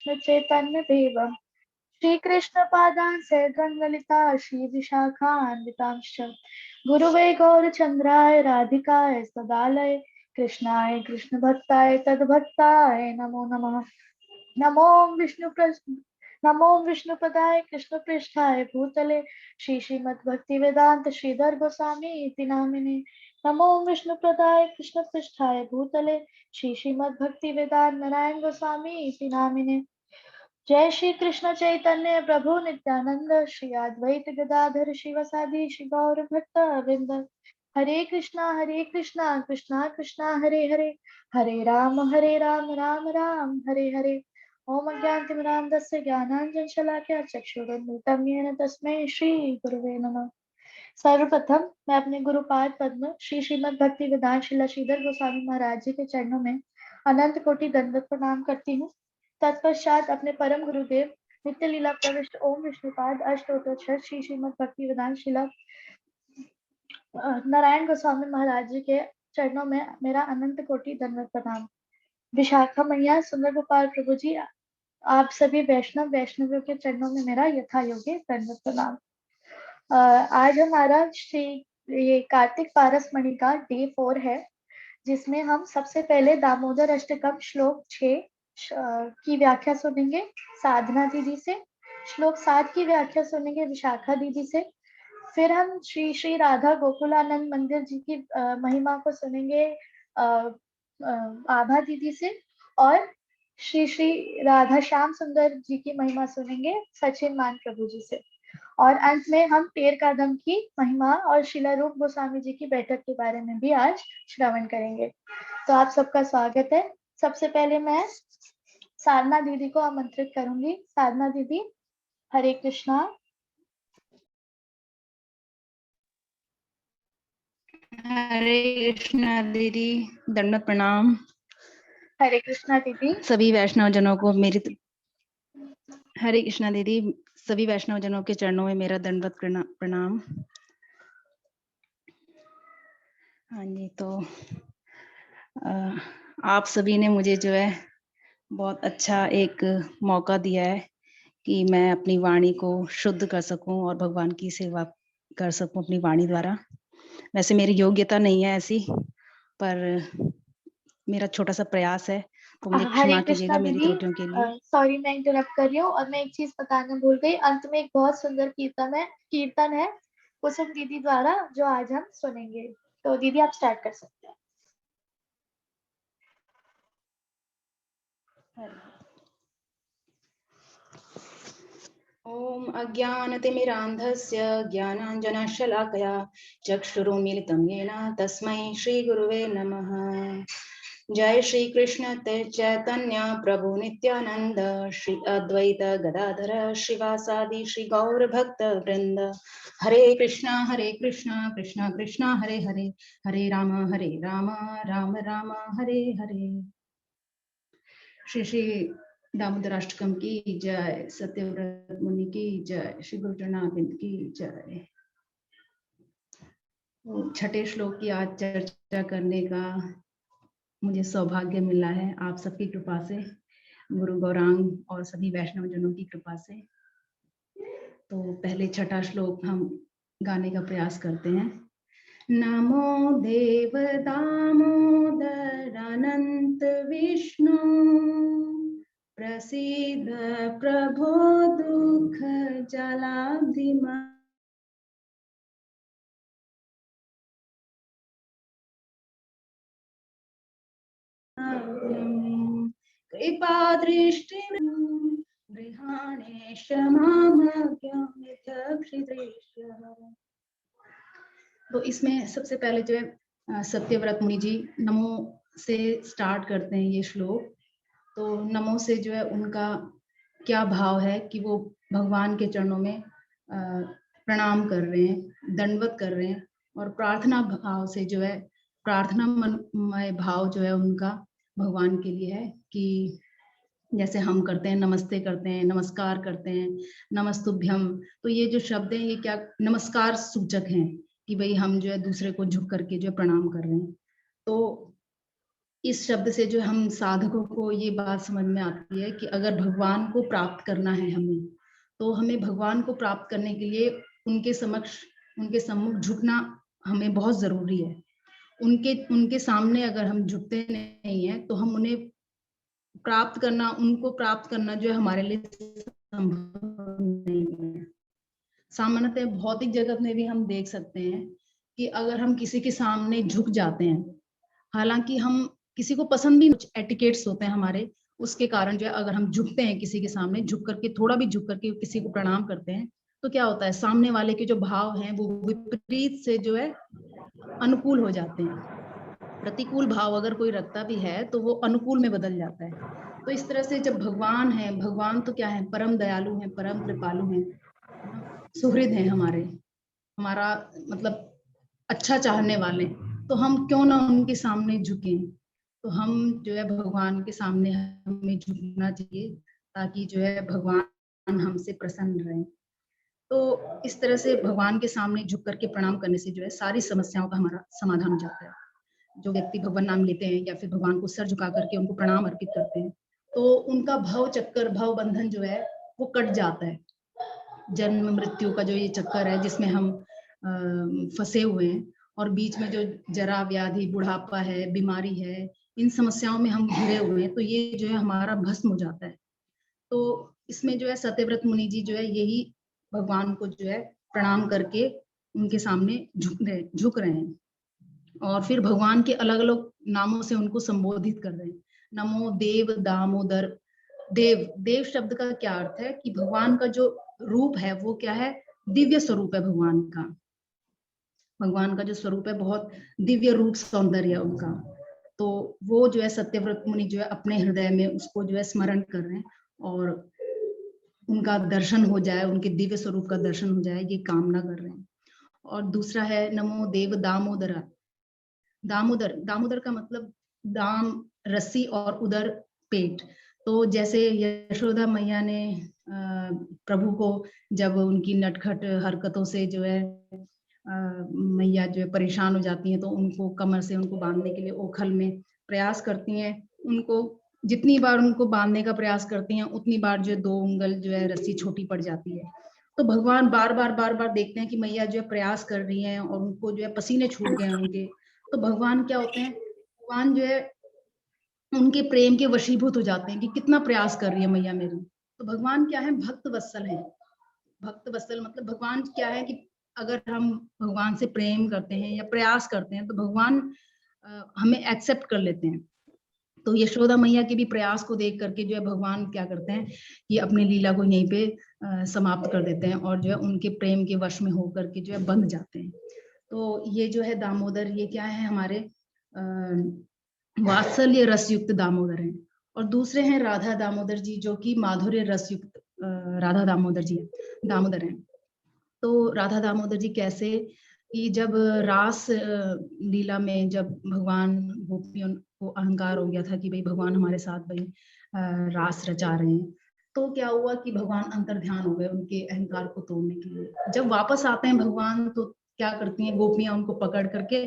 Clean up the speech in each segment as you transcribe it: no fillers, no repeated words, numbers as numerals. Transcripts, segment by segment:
चैतन्य देवम Shri Krishna पादान Sagan Lalita Shri विशाखान्वितांश्च गुरुवे गौरचंद्राय राधिकाय सदालय कृष्णाय कृष्ण भक्ताय तद्भक्ताय नमो नमः। नमो विष्णुपदाय कृष्ण पृष्ठाय भूतले श्री श्रीमद्भक्ति वेदांत श्रीधर गोस्वामी इति नामिने। नमो विष्णुपदाय कृष्ण पृष्ठाय भूतले श्री श्रीमद्भक्ति वेदांत नारायण गोस्वामी इति नामिने। जय श्री कृष्ण चैतन्य प्रभु नित्यानंद श्री अद्वैत गदाधर शिवसादि श्री गौर भक्त वृंद। हरे कृष्णा कृष्णा कृष्णा हरे हरे, हरे राम राम राम हरे हरे। ओम अज्ञानतिमिरान्धस्य ज्ञानाञ्जनशलाकया चक्षुरुन्मिलितं येन तस्मै श्री गुरुवे नमः। सर्वप्रथम मैं अपने गुरुपाद पद्म श्री श्रीमद् भक्ति वेदांत श्रीला श्रीधर गोस्वामी महाराज जी के चरणों में अनंत कोटि दंडवत प्रणाम करती हूँ। तत्पश्चात अपने परम गुरुदेव नित्य लीला प्रविष्ट ओम विष्णुपाद अष्टोत्तर श्री श्रीमद् भक्ति वेदांत श्रीला नारायण गोस्वामी महाराज जी के चरणों में मेरा अनंत कोटि दंडवत प्रणाम। विशाखा मैया, सुंदर गोपाल प्रभु जी, आप सभी वैष्णवियों के चरणों में मेरा यथा योग्य दंडवत प्रणाम। आज हमारा ये कार्तिक पारस मणि का डे 4 है, जिसमें हम सबसे पहले दामोदर अष्टकम श्लोक 6 की व्याख्या सुनेंगे साधना दीदी से। श्लोक 7 की व्याख्या सुनेंगे विशाखा दीदी से। फिर हम श्री श्री राधा गोकुलानंद मंदिर जी की महिमा को सुनेंगे आभा दीदी से। और श्री श्री राधा श्याम सुंदर जी की महिमा सुनेंगे सचिन मान प्रभु जी से। और अंत में हम पेड़ कादम की महिमा और शिला रूप गोस्वामी जी की बैठक के बारे में भी आज श्रवण करेंगे। तो आप सबका स्वागत है। सबसे पहले मैं साधना दीदी को आमंत्रित करूंगी। साधना दीदी, हरे कृष्णा। हरे कृष्णा दीदी, दंडवत प्रणाम। हरे कृष्णा दीदी। सभी वैष्णव जनों को मेरी हरे कृष्णा दीदी, सभी वैष्णव जनों के चरणों में मेरा दंडवत प्रणाम। हाँ जी, तो आप सभी ने मुझे जो है बहुत अच्छा एक मौका दिया है कि मैं अपनी वाणी को शुद्ध कर सकूं और भगवान की सेवा कर सकूं अपनी वाणी द्वारा। वैसे मेरी योग्यता नहीं है ऐसी, पर मेरा छोटा सा प्रयास है, तो मुझे क्षमा कीजिएगा मेरी त्रुटियों के लिए। सॉरी, मैं इंटरप्ट कर रही हूँ और मैं एक चीज बताना भूल गई। अंत में एक बहुत सुंदर कीर्तन है कुसुम दीदी द्वारा, जो आज हम सुनेंगे। तो दीदी आप स्टार्ट कर सकते हैं। ओम अज्ञानतिमिरान्धस्य ज्ञानाञ्जनशलाकया चक्षुरुन्मीलितं येन तस्मै श्रीगुरुवे नमः। जय श्री कृष्ण चैतन्य प्रभु नित्यानंद श्री अद्वैत गदाधर श्रीवासादि श्री गौर भक्त वृंद। हरे कृष्णा कृष्णा कृष्णा हरे हरे, हरे राम राम राम हरे हरे। श्री श्री दामोदराष्टकम की जय, सत्यव्रत मुनि की जय, श्री गुरु चरणारविंद की जय। छठे श्लोक की आज चर्चा करने का मुझे सौभाग्य मिला है आप सबकी कृपा से, गुरु गौरांग और सभी वैष्णव जनों की कृपा से। तो पहले छठा श्लोक हम गाने का प्रयास करते हैं। नमो देव दामोदर अनंत विष्णु, प्रसीद प्रभो दुख जलाब्धिमा, कृपा दृष्टि गृहाणे तो इसमें सबसे पहले जो है सत्यव्रत मुनि जी नमो से स्टार्ट करते हैं ये श्लोक। तो नमो से जो है उनका क्या भाव है कि वो भगवान के चरणों में प्रणाम कर रहे हैं, दंडवत कर रहे हैं, और प्रार्थना भाव से जो है प्रार्थनामय भाव जो है उनका भगवान के लिए है कि जैसे हम करते हैं, नमस्ते करते हैं, नमस्कार करते हैं, नमस्तुभ्यम। तो ये जो शब्द हैं ये क्या नमस्कार सूचक हैं कि भाई हम जो है दूसरे को झुक करके जो प्रणाम कर रहे हैं। तो इस शब्द से जो हम साधकों को ये बात समझ में आती है कि अगर भगवान को प्राप्त करना है हमें, तो हमें भगवान को प्राप्त करने के लिए उनके समक्ष, उनके सम्मुख झुकना हमें बहुत जरूरी है। उनके उनके सामने अगर हम झुकते नहीं है तो हम उन्हें प्राप्त करना, उनको प्राप्त करना जो है हमारे लिए संभव नहीं है। सामान्यतः भौतिक जगत में भी हम देख सकते हैं कि अगर हम किसी के सामने झुक जाते हैं, हालांकि हम किसी को पसंद भी, कुछ एटिकेट्स होते हैं हमारे, उसके कारण जो है अगर हम झुकते हैं किसी के सामने, झुक करके, थोड़ा भी झुक करके किसी को प्रणाम करते हैं, तो क्या होता है, सामने वाले के जो भाव हैं वो विपरीत से जो है अनुकूल हो जाते हैं। प्रतिकूल भाव अगर कोई रखता भी है तो वो अनुकूल में बदल जाता है। तो इस तरह से जब भगवान है, भगवान तो क्या है, परम दयालु हैं, परम कृपालु हैं, सुहृद हैं हमारे, हमारा मतलब अच्छा चाहने वाले, तो हम क्यों ना उनके सामने झुकें। तो हम जो है भगवान के सामने हमें झुकना चाहिए, ताकि जो है भगवान हमसे प्रसन्न रहें। तो इस तरह से भगवान के सामने झुक करके प्रणाम करने से जो है सारी समस्याओं का हमारा समाधान हो जाता है। जो व्यक्ति भगवान नाम लेते हैं या फिर भगवान को सर झुका करके उनको प्रणाम अर्पित करते हैं, तो उनका भव चक्कर, भव बंधन जो है वो कट जाता है। जन्म मृत्यु का जो ये चक्कर है जिसमें हम फंसे हुए हैं, और बीच में जो जरा व्याधि, बुढ़ापा है, बीमारी है, इन समस्याओं में हम घिरे हुए हैं, तो ये जो है हमारा भस्म हो जाता है। तो इसमें जो है सत्यव्रत मुनि जी जो है यही भगवान को जो है प्रणाम करके उनके सामने झुक रहे हैं, और फिर भगवान के अलग अलग नामों से उनको संबोधित कर रहे हैं। नमो देव दामोदर। देव, देव शब्द का क्या अर्थ है कि भगवान का जो रूप है वो क्या है, दिव्य स्वरूप है भगवान का। भगवान का जो स्वरूप है बहुत दिव्य रूप, सौंदर्य है उनका। तो वो जो है सत्यव्रत मुनि जो है अपने हृदय में उसको जो है स्मरण कर रहे हैं, और उनका दर्शन हो जाए, उनके दिव्य स्वरूप का दर्शन हो जाए, ये कामना कर रहे हैं। और दूसरा है नमो देव दामोदरा। दामोदर, दामोदर का मतलब दाम रस्सी और उदर पेट। तो जैसे यशोदा मैया ने प्रभु को जब उनकी नटखट हरकतों से जो है मैया जो है परेशान हो जाती हैं, तो उनको कमर से उनको बांधने के लिए ओखल में प्रयास करती हैं। उनको जितनी बार उनको बांधने का प्रयास करती हैं उतनी बार जो है 2 उंगल जो है रस्सी छोटी पड़ जाती है। तो भगवान बार बार देखते हैं कि मैया जो है प्रयास कर रही हैं और उनको जो है पसीने छूट गए हैं उनके। तो भगवान क्या होते हैं, भगवान जो है उनके प्रेम के वशीभूत हो जाते हैं कि कितना प्रयास कर रही है मैया मेरी। तो भगवान क्या है, भक्त वत्सल है। भक्त वत्सल मतलब भगवान क्या है कि अगर हम भगवान से प्रेम करते हैं या प्रयास करते हैं तो भगवान हमें एक्सेप्ट कर लेते हैं। तो यशोदा मैया के भी प्रयास को देख करके जो है भगवान क्या करते हैं कि अपनी लीला को यहीं पे समाप्त कर देते हैं, और जो है उनके प्रेम के वश में होकर के जो है बंध जाते हैं। तो ये जो है दामोदर, ये क्या है, हमारे वात्सल्य रसयुक्त दामोदर हैं। और दूसरे हैं राधा दामोदर जी, जो कि माधुर्य रसयुक्त राधा दामोदर जी दामोदर हैं। तो राधा दामोदर जी कैसे कि जब रास लीला में जब भगवान गोपियों को अहंकार हो गया था कि भाई भगवान हमारे साथ भाई रास रचा रहे हैं, तो क्या हुआ कि भगवान अंतर ध्यान हो गए उनके अहंकार को तोड़ने के लिए। जब वापस आते हैं भगवान तो क्या करती हैं गोपियां, उनको पकड़ करके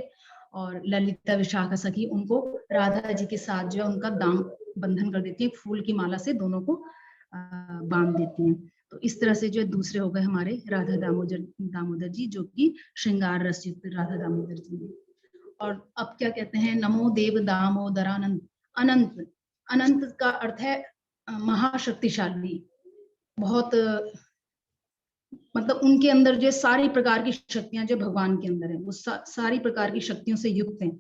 और ललिता विशाखा सखी उनको राधा जी के साथ जो है उनका दाम बंधन कर देती है, फूल की माला से दोनों को बांध देती हैं। तो इस तरह से जो है दूसरे हो गए हमारे राधा दामोदर जी, जो कि श्रृंगार रस युक्त राधा दामोदर जी हैं। और अब क्या कहते हैं, नमो देव दामोदरानंद। अनंत, अनंत का अर्थ है महाशक्तिशाली, बहुत मतलब उनके अंदर जो सारी प्रकार की शक्तियां जो भगवान के अंदर है वो सारी प्रकार की शक्तियों से युक्त हैं,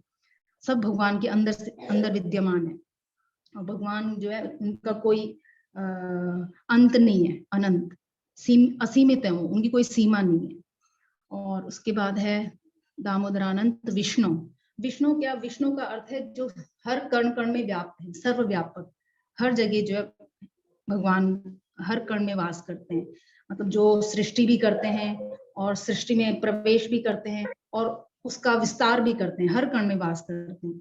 सब भगवान के अंदर से अंदर विद्यमान है। और भगवान जो है उनका कोई अंत नहीं है, अनंत, असीमित है वो, उनकी कोई सीमा नहीं है। और उसके बाद है दामोदरानंत विष्णु। विष्णु क्या, विष्णु का अर्थ है जो हर कण कण में व्याप्त है, सर्वव्यापक, हर जगह जो है भगवान हर कण में वास करते हैं। मतलब जो सृष्टि भी करते हैं और सृष्टि में प्रवेश भी करते हैं और उसका विस्तार भी करते हैं, हर कण में वास करते हैं।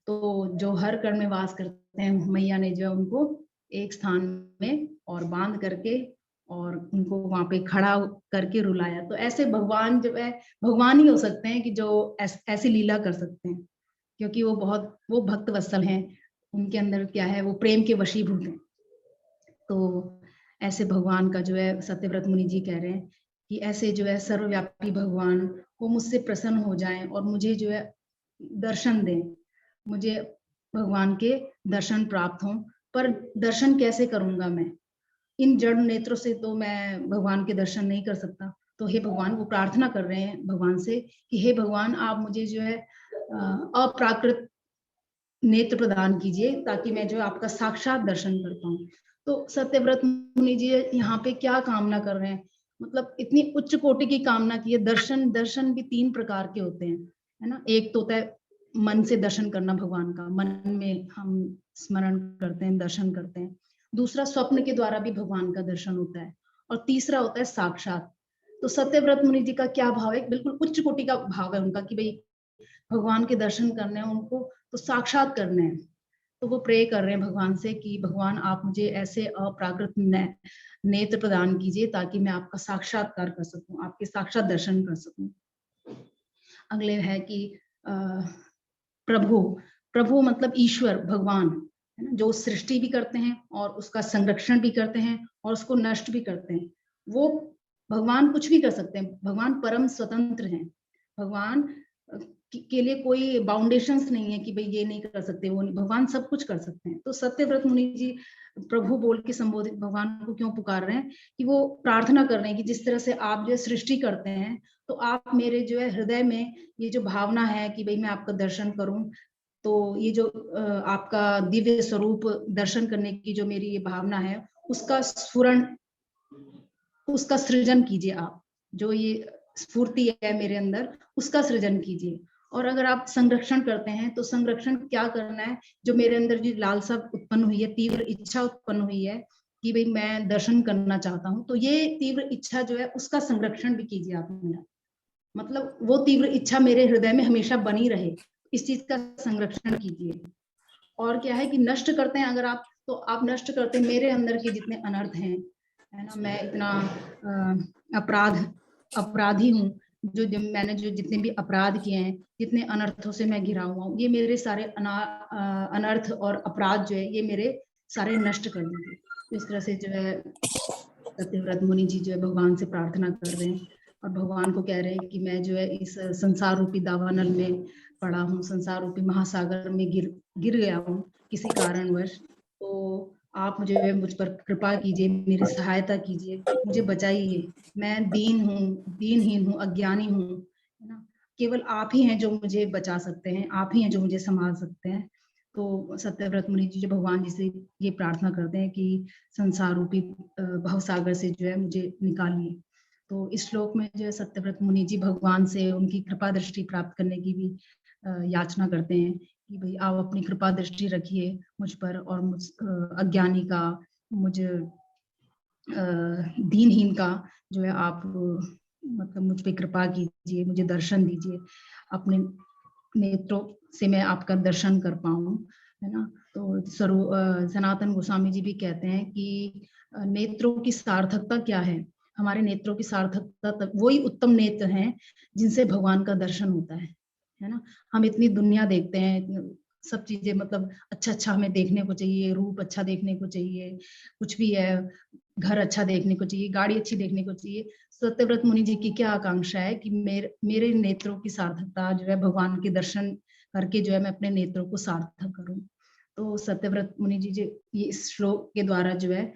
तो जो हर कण में वास करते हैं मैया ने जो उनको एक स्थान में और बांध करके और उनको वहां पे खड़ा करके रुलाया। तो ऐसे भगवान जो है भगवान ही हो सकते हैं कि जो ऐसी लीला कर सकते हैं। क्योंकि वो भक्त वत्सल हैं, उनके अंदर क्या है, वो प्रेम के वशीभूत हैं। तो ऐसे भगवान का जो है सत्यव्रत मुनि जी कह रहे हैं कि ऐसे जो है सर्वव्यापी भगवान वो मुझसे प्रसन्न हो जाएं और मुझे जो है दर्शन दें, मुझे भगवान के दर्शन प्राप्त हों। पर दर्शन कैसे करूंगा मैं? इन जड़ नेत्रों से तो मैं भगवान के दर्शन नहीं कर सकता। तो हे भगवान, वो प्रार्थना कर रहे हैं भगवान से कि हे भगवान, आप मुझे जो है अप्राकृत नेत्र प्रदान कीजिए ताकि मैं जो आपका साक्षात दर्शन कर पाऊं। तो सत्यव्रत मुनि जी यहाँ पे क्या कामना कर रहे हैं? मतलब इतनी उच्च कोटि की कामना की है। दर्शन भी 3 प्रकार के होते हैं, है ना। एक तो होता है मन से दर्शन करना भगवान का, मन में हम स्मरण करते हैं, दर्शन करते हैं। दूसरा, स्वप्न के द्वारा भी भगवान का दर्शन होता है। और तीसरा होता है साक्षात। तो सत्यव्रत मुनि जी का क्या भाव है? बिल्कुल उच्च कोटि का भाव है उनका कि भाई भगवान के दर्शन करने हैं उनको, तो साक्षात करने हैं। तो वो प्रे कर रहे हैं भगवान से कि भगवान आप मुझे ऐसे अप्राकृत नेत्र प्रदान कीजिए ताकि मैं आपका साक्षात्कार कर सकूं, आपके साक्षात दर्शन कर सकूं। अगले है कि प्रभु, प्रभु मतलब ईश्वर, भगवान, है ना, जो सृष्टि भी करते हैं और उसका संरक्षण भी करते हैं और उसको नष्ट भी करते हैं। वो भगवान कुछ भी कर सकते हैं, भगवान परम स्वतंत्र हैं। भगवान के लिए कोई बाउंडेशंस नहीं है कि भाई ये नहीं कर सकते, वो नहीं, भगवान सब कुछ कर सकते हैं। तो सत्यव्रत मुनि जी प्रभु बोल के संबोधित भगवान को क्यों पुकार रहे हैं? कि वो प्रार्थना कर रहे हैं कि जिस तरह से आप जो सृष्टि करते हैं, तो आप मेरे जो है हृदय में ये जो भावना है कि भाई मैं आपका दर्शन करूं, तो ये जो आपका दिव्य स्वरूप दर्शन करने की जो मेरी ये भावना है, उसका स्फुरण, उसका सृजन कीजिए आप। जो ये स्फूर्ति है मेरे अंदर, उसका सृजन कीजिए। और अगर आप संरक्षण करते हैं तो संरक्षण क्या करना है? जो मेरे अंदर जो लालसा उत्पन्न हुई है, तीव्र इच्छा उत्पन्न हुई है कि भाई मैं दर्शन करना चाहता हूँ, तो ये तीव्र इच्छा जो है उसका संरक्षण भी कीजिए आप मेरा। मतलब वो तीव्र इच्छा मेरे हृदय में हमेशा बनी रहे, इस चीज का संरक्षण कीजिए। और क्या है कि नष्ट करते हैं अगर आप, तो आप नष्ट करते हैं मेरे अंदर के जितने अनर्थ हैं, है ना। मैं इतना अपराधी हूँ, जो मैंने जो जितने भी अपराध किए हैं, जितने अनर्थों से मैं घिरा हुआ हूँ, ये मेरे सारे अनर्थ और अपराध जो है ये मेरे सारे नष्ट कर दीजिए। इस तरह से जो है सत्यव्रत मुनि जी जो है भगवान से प्रार्थना कर रहे हैं और भगवान को कह रहे हैं कि मैं जो है इस संसार रूपी दावानल में पड़ा हूँ, संसार रूपी महासागर में गिर गया हूँ किसी कारणवश। तो आप मुझ पर कृपा कीजिए, मेरी सहायता कीजिए, मुझे बचाइए। मैं दीनहीन हूँ, अज्ञानी हूँ, है ना। केवल आप ही हैं जो मुझे बचा सकते हैं, आप ही हैं जो मुझे संभाल सकते हैं। तो सत्यव्रत मुनि जी जो भगवान जी से ये प्रार्थना करते हैं कि संसार रूपी भवसागर से जो है मुझे निकालिए। तो इस श्लोक में जो है सत्यव्रत मुनि जी भगवान से उनकी कृपा दृष्टि प्राप्त करने की भी याचना करते हैं कि भाई आप अपनी कृपा दृष्टि रखिए मुझ पर और मुझ अज्ञानी का, मुझ दीनहीन का जो है आप मतलब मुझ पे कृपा कीजिए, मुझे दर्शन दीजिए, अपने नेत्रों से मैं आपका दर्शन कर पाऊं, है ना। तो सनातन गोस्वामी जी भी कहते हैं कि नेत्रों की सार्थकता क्या है? हमारे नेत्रों की सार्थकता तक वही उत्तम नेत्र हैं जिनसे भगवान का दर्शन होता है ना। हम इतनी दुनिया देखते हैं, सब चीजें मतलब अच्छा हमें देखने को चाहिए, रूप अच्छा देखने को चाहिए, कुछ भी है, घर अच्छा देखने को चाहिए, गाड़ी अच्छी देखने को चाहिए। सत्यव्रत मुनि जी की क्या आकांक्षा है कि मेरे नेत्रों की सार्थकता जो है भगवान के दर्शन करके जो है मैं अपने नेत्रों को सार्थक करूं। तो सत्यव्रत मुनि जी जो ये इस श्लोक के द्वारा जो है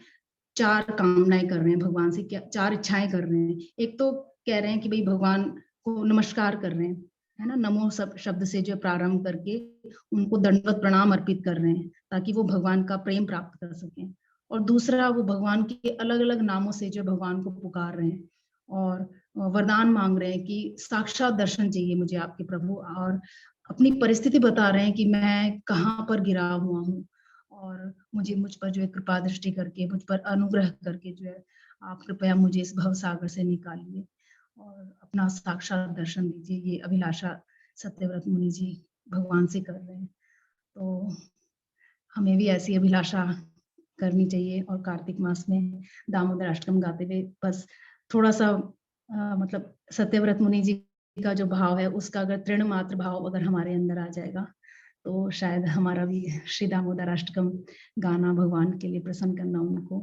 4 कामनाएं कर रहे हैं भगवान से, क्या 4 इच्छाएं कर रहे हैं। एक तो कह रहे हैं कि भाई भगवान को नमस्कार कर रहे हैं, है ना, नमो सब शब्द से जो प्रारंभ करके उनको दंडवत प्रणाम अर्पित कर रहे हैं ताकि वो भगवान का प्रेम प्राप्त कर सकें। और दूसरा, वो भगवान के अलग अलग नामों से जो भगवान को पुकार रहे हैं और वरदान मांग रहे हैं कि साक्षात दर्शन चाहिए मुझे आपके प्रभु, और अपनी परिस्थिति बता रहे हैं कि मैं कहाँ पर गिरा हुआ हूँ और मुझ पर जो है कृपा दृष्टि करके, मुझ पर अनुग्रह करके जो है आप कृपया मुझे इस भव सागर से निकालिए और अपना साक्षात दर्शन दीजिए। ये अभिलाषा सत्यव्रत मुनि जी भगवान से कर रहे हैं। तो हमें भी ऐसी अभिलाषा करनी चाहिए और कार्तिक मास में दामोदर अष्टकम गाते हुए बस थोड़ा सा मतलब सत्यव्रत मुनि जी का जो भाव है उसका अगर तृण मात्र भाव अगर हमारे अंदर आ जाएगा तो शायद हमारा भी श्री दामोदर अष्टकम गाना भगवान के लिए प्रसन्न करना उनको,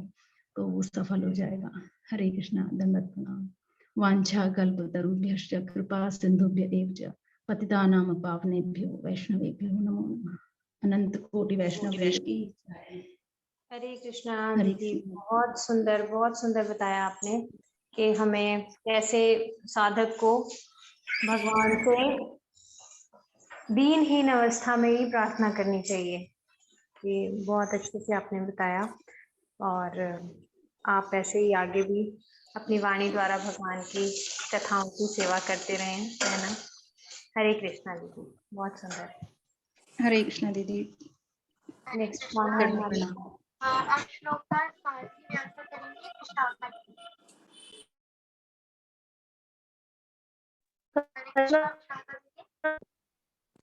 तो वो सफल हो जाएगा। हरे कृष्णा, दंडवत प्रणाम। वांछा कल्पतरुभ्यश्च कृपा सिंधुभ्य एव च पतितानां पावनेभ्यो वैष्णवेभ्यो नमो नमः। अनंत कोटि वैष्णव जन की जय। हरे कृष्णा हरे दीदी, कृष्णा। बहुत सुंदर बताया आपने कि हमें कैसे साधक को भगवान से दीनहीन अवस्था में ही प्रार्थना करनी चाहिए। ये बहुत अच्छे से आपने बताया, और आप ऐसे ही आगे भी अपनी वाणी द्वारा भगवान की कथाओं की सेवा करते रहना। हरे कृष्णा दीदी, बहुत सुंदर। हरे कृष्णा दीदी। नेक्स्ट दंडवत प्रणाम। आप श्लोक का सारथी व्याख्या करेंगे विशाखा जी।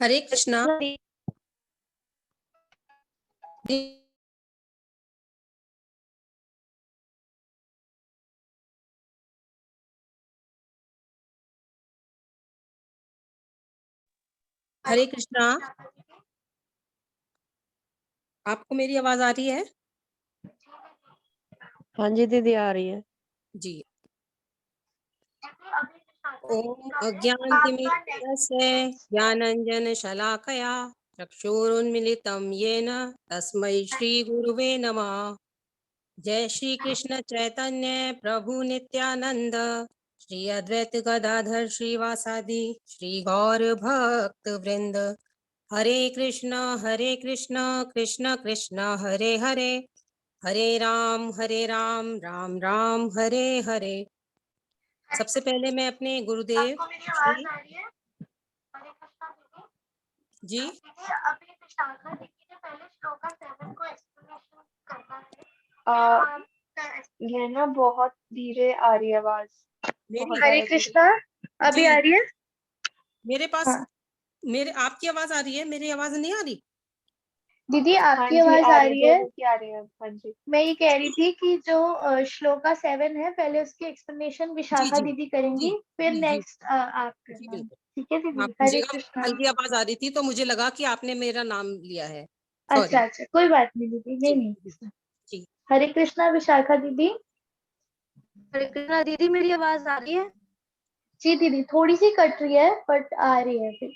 हरे कृष्णा हरे कृष्णा। आपको मेरी आवाज आ रही है? हाँ जी दीदी, आ रही है जी। ओम अज्ञानतिमिरस्य ज्ञानांजन शलाकया चक्षुरुन्मीलितं येन तस्मै श्री गुरुवे नमः। जय श्री कृष्ण चैतन्य प्रभु नित्यानंद श्री अद्वैत गदाधर श्रीवासादि श्री गौर भक्त वृंद। हरे कृष्ण कृष्ण कृष्ण हरे हरे, हरे राम राम राम हरे हरे। सबसे पहले मैं अपने गुरुदेव आपको मेरी आवाज श्री आ रही है? हरे कृष्णा दीदी। जी दीदी, अभी विशाखा दीदी ने पहले श्लोका 7 को एक्सप्लेनेशन करना है। ये ना बहुत धीरे आ रही है आवाज। मेरी हरे कृष्णा, अभी जी आ रही है? मेरे पास हाँ मेरे आपकी आवाज आ रही है, मेरी आवाज नहीं आ रही? दीदी, हाँ आपकी जी, आवाज आ आ रही है, रही है। दोनों की आ रही है। हाँ जी। मैं ये कह रही थी कि जो श्लोका 7 है, पहले उसकी एक्सप्लेनेशन जी विशाखा जी दीदी जी करेंगी, फिर जी जी नेक्स्ट आप जी करना। बिल्कुल। ठीक है दीदी, आप हरे पूछिएगा, मुझे कृष्णा। हल्की आवाज आ रही थी तो मुझे लगा कि आपने मेरा नाम लिया है। अच्छा सॉरी। अच्छा, कोई बात नहीं दीदी, जी नहीं नहीं। जी हरे कृष्णा विशाखा दीदी। हरे कृष्णा दीदी, मेरी आवाज आ रही है? जी दीदी, थोड़ी सी कट रही है बट आ रही है फिर।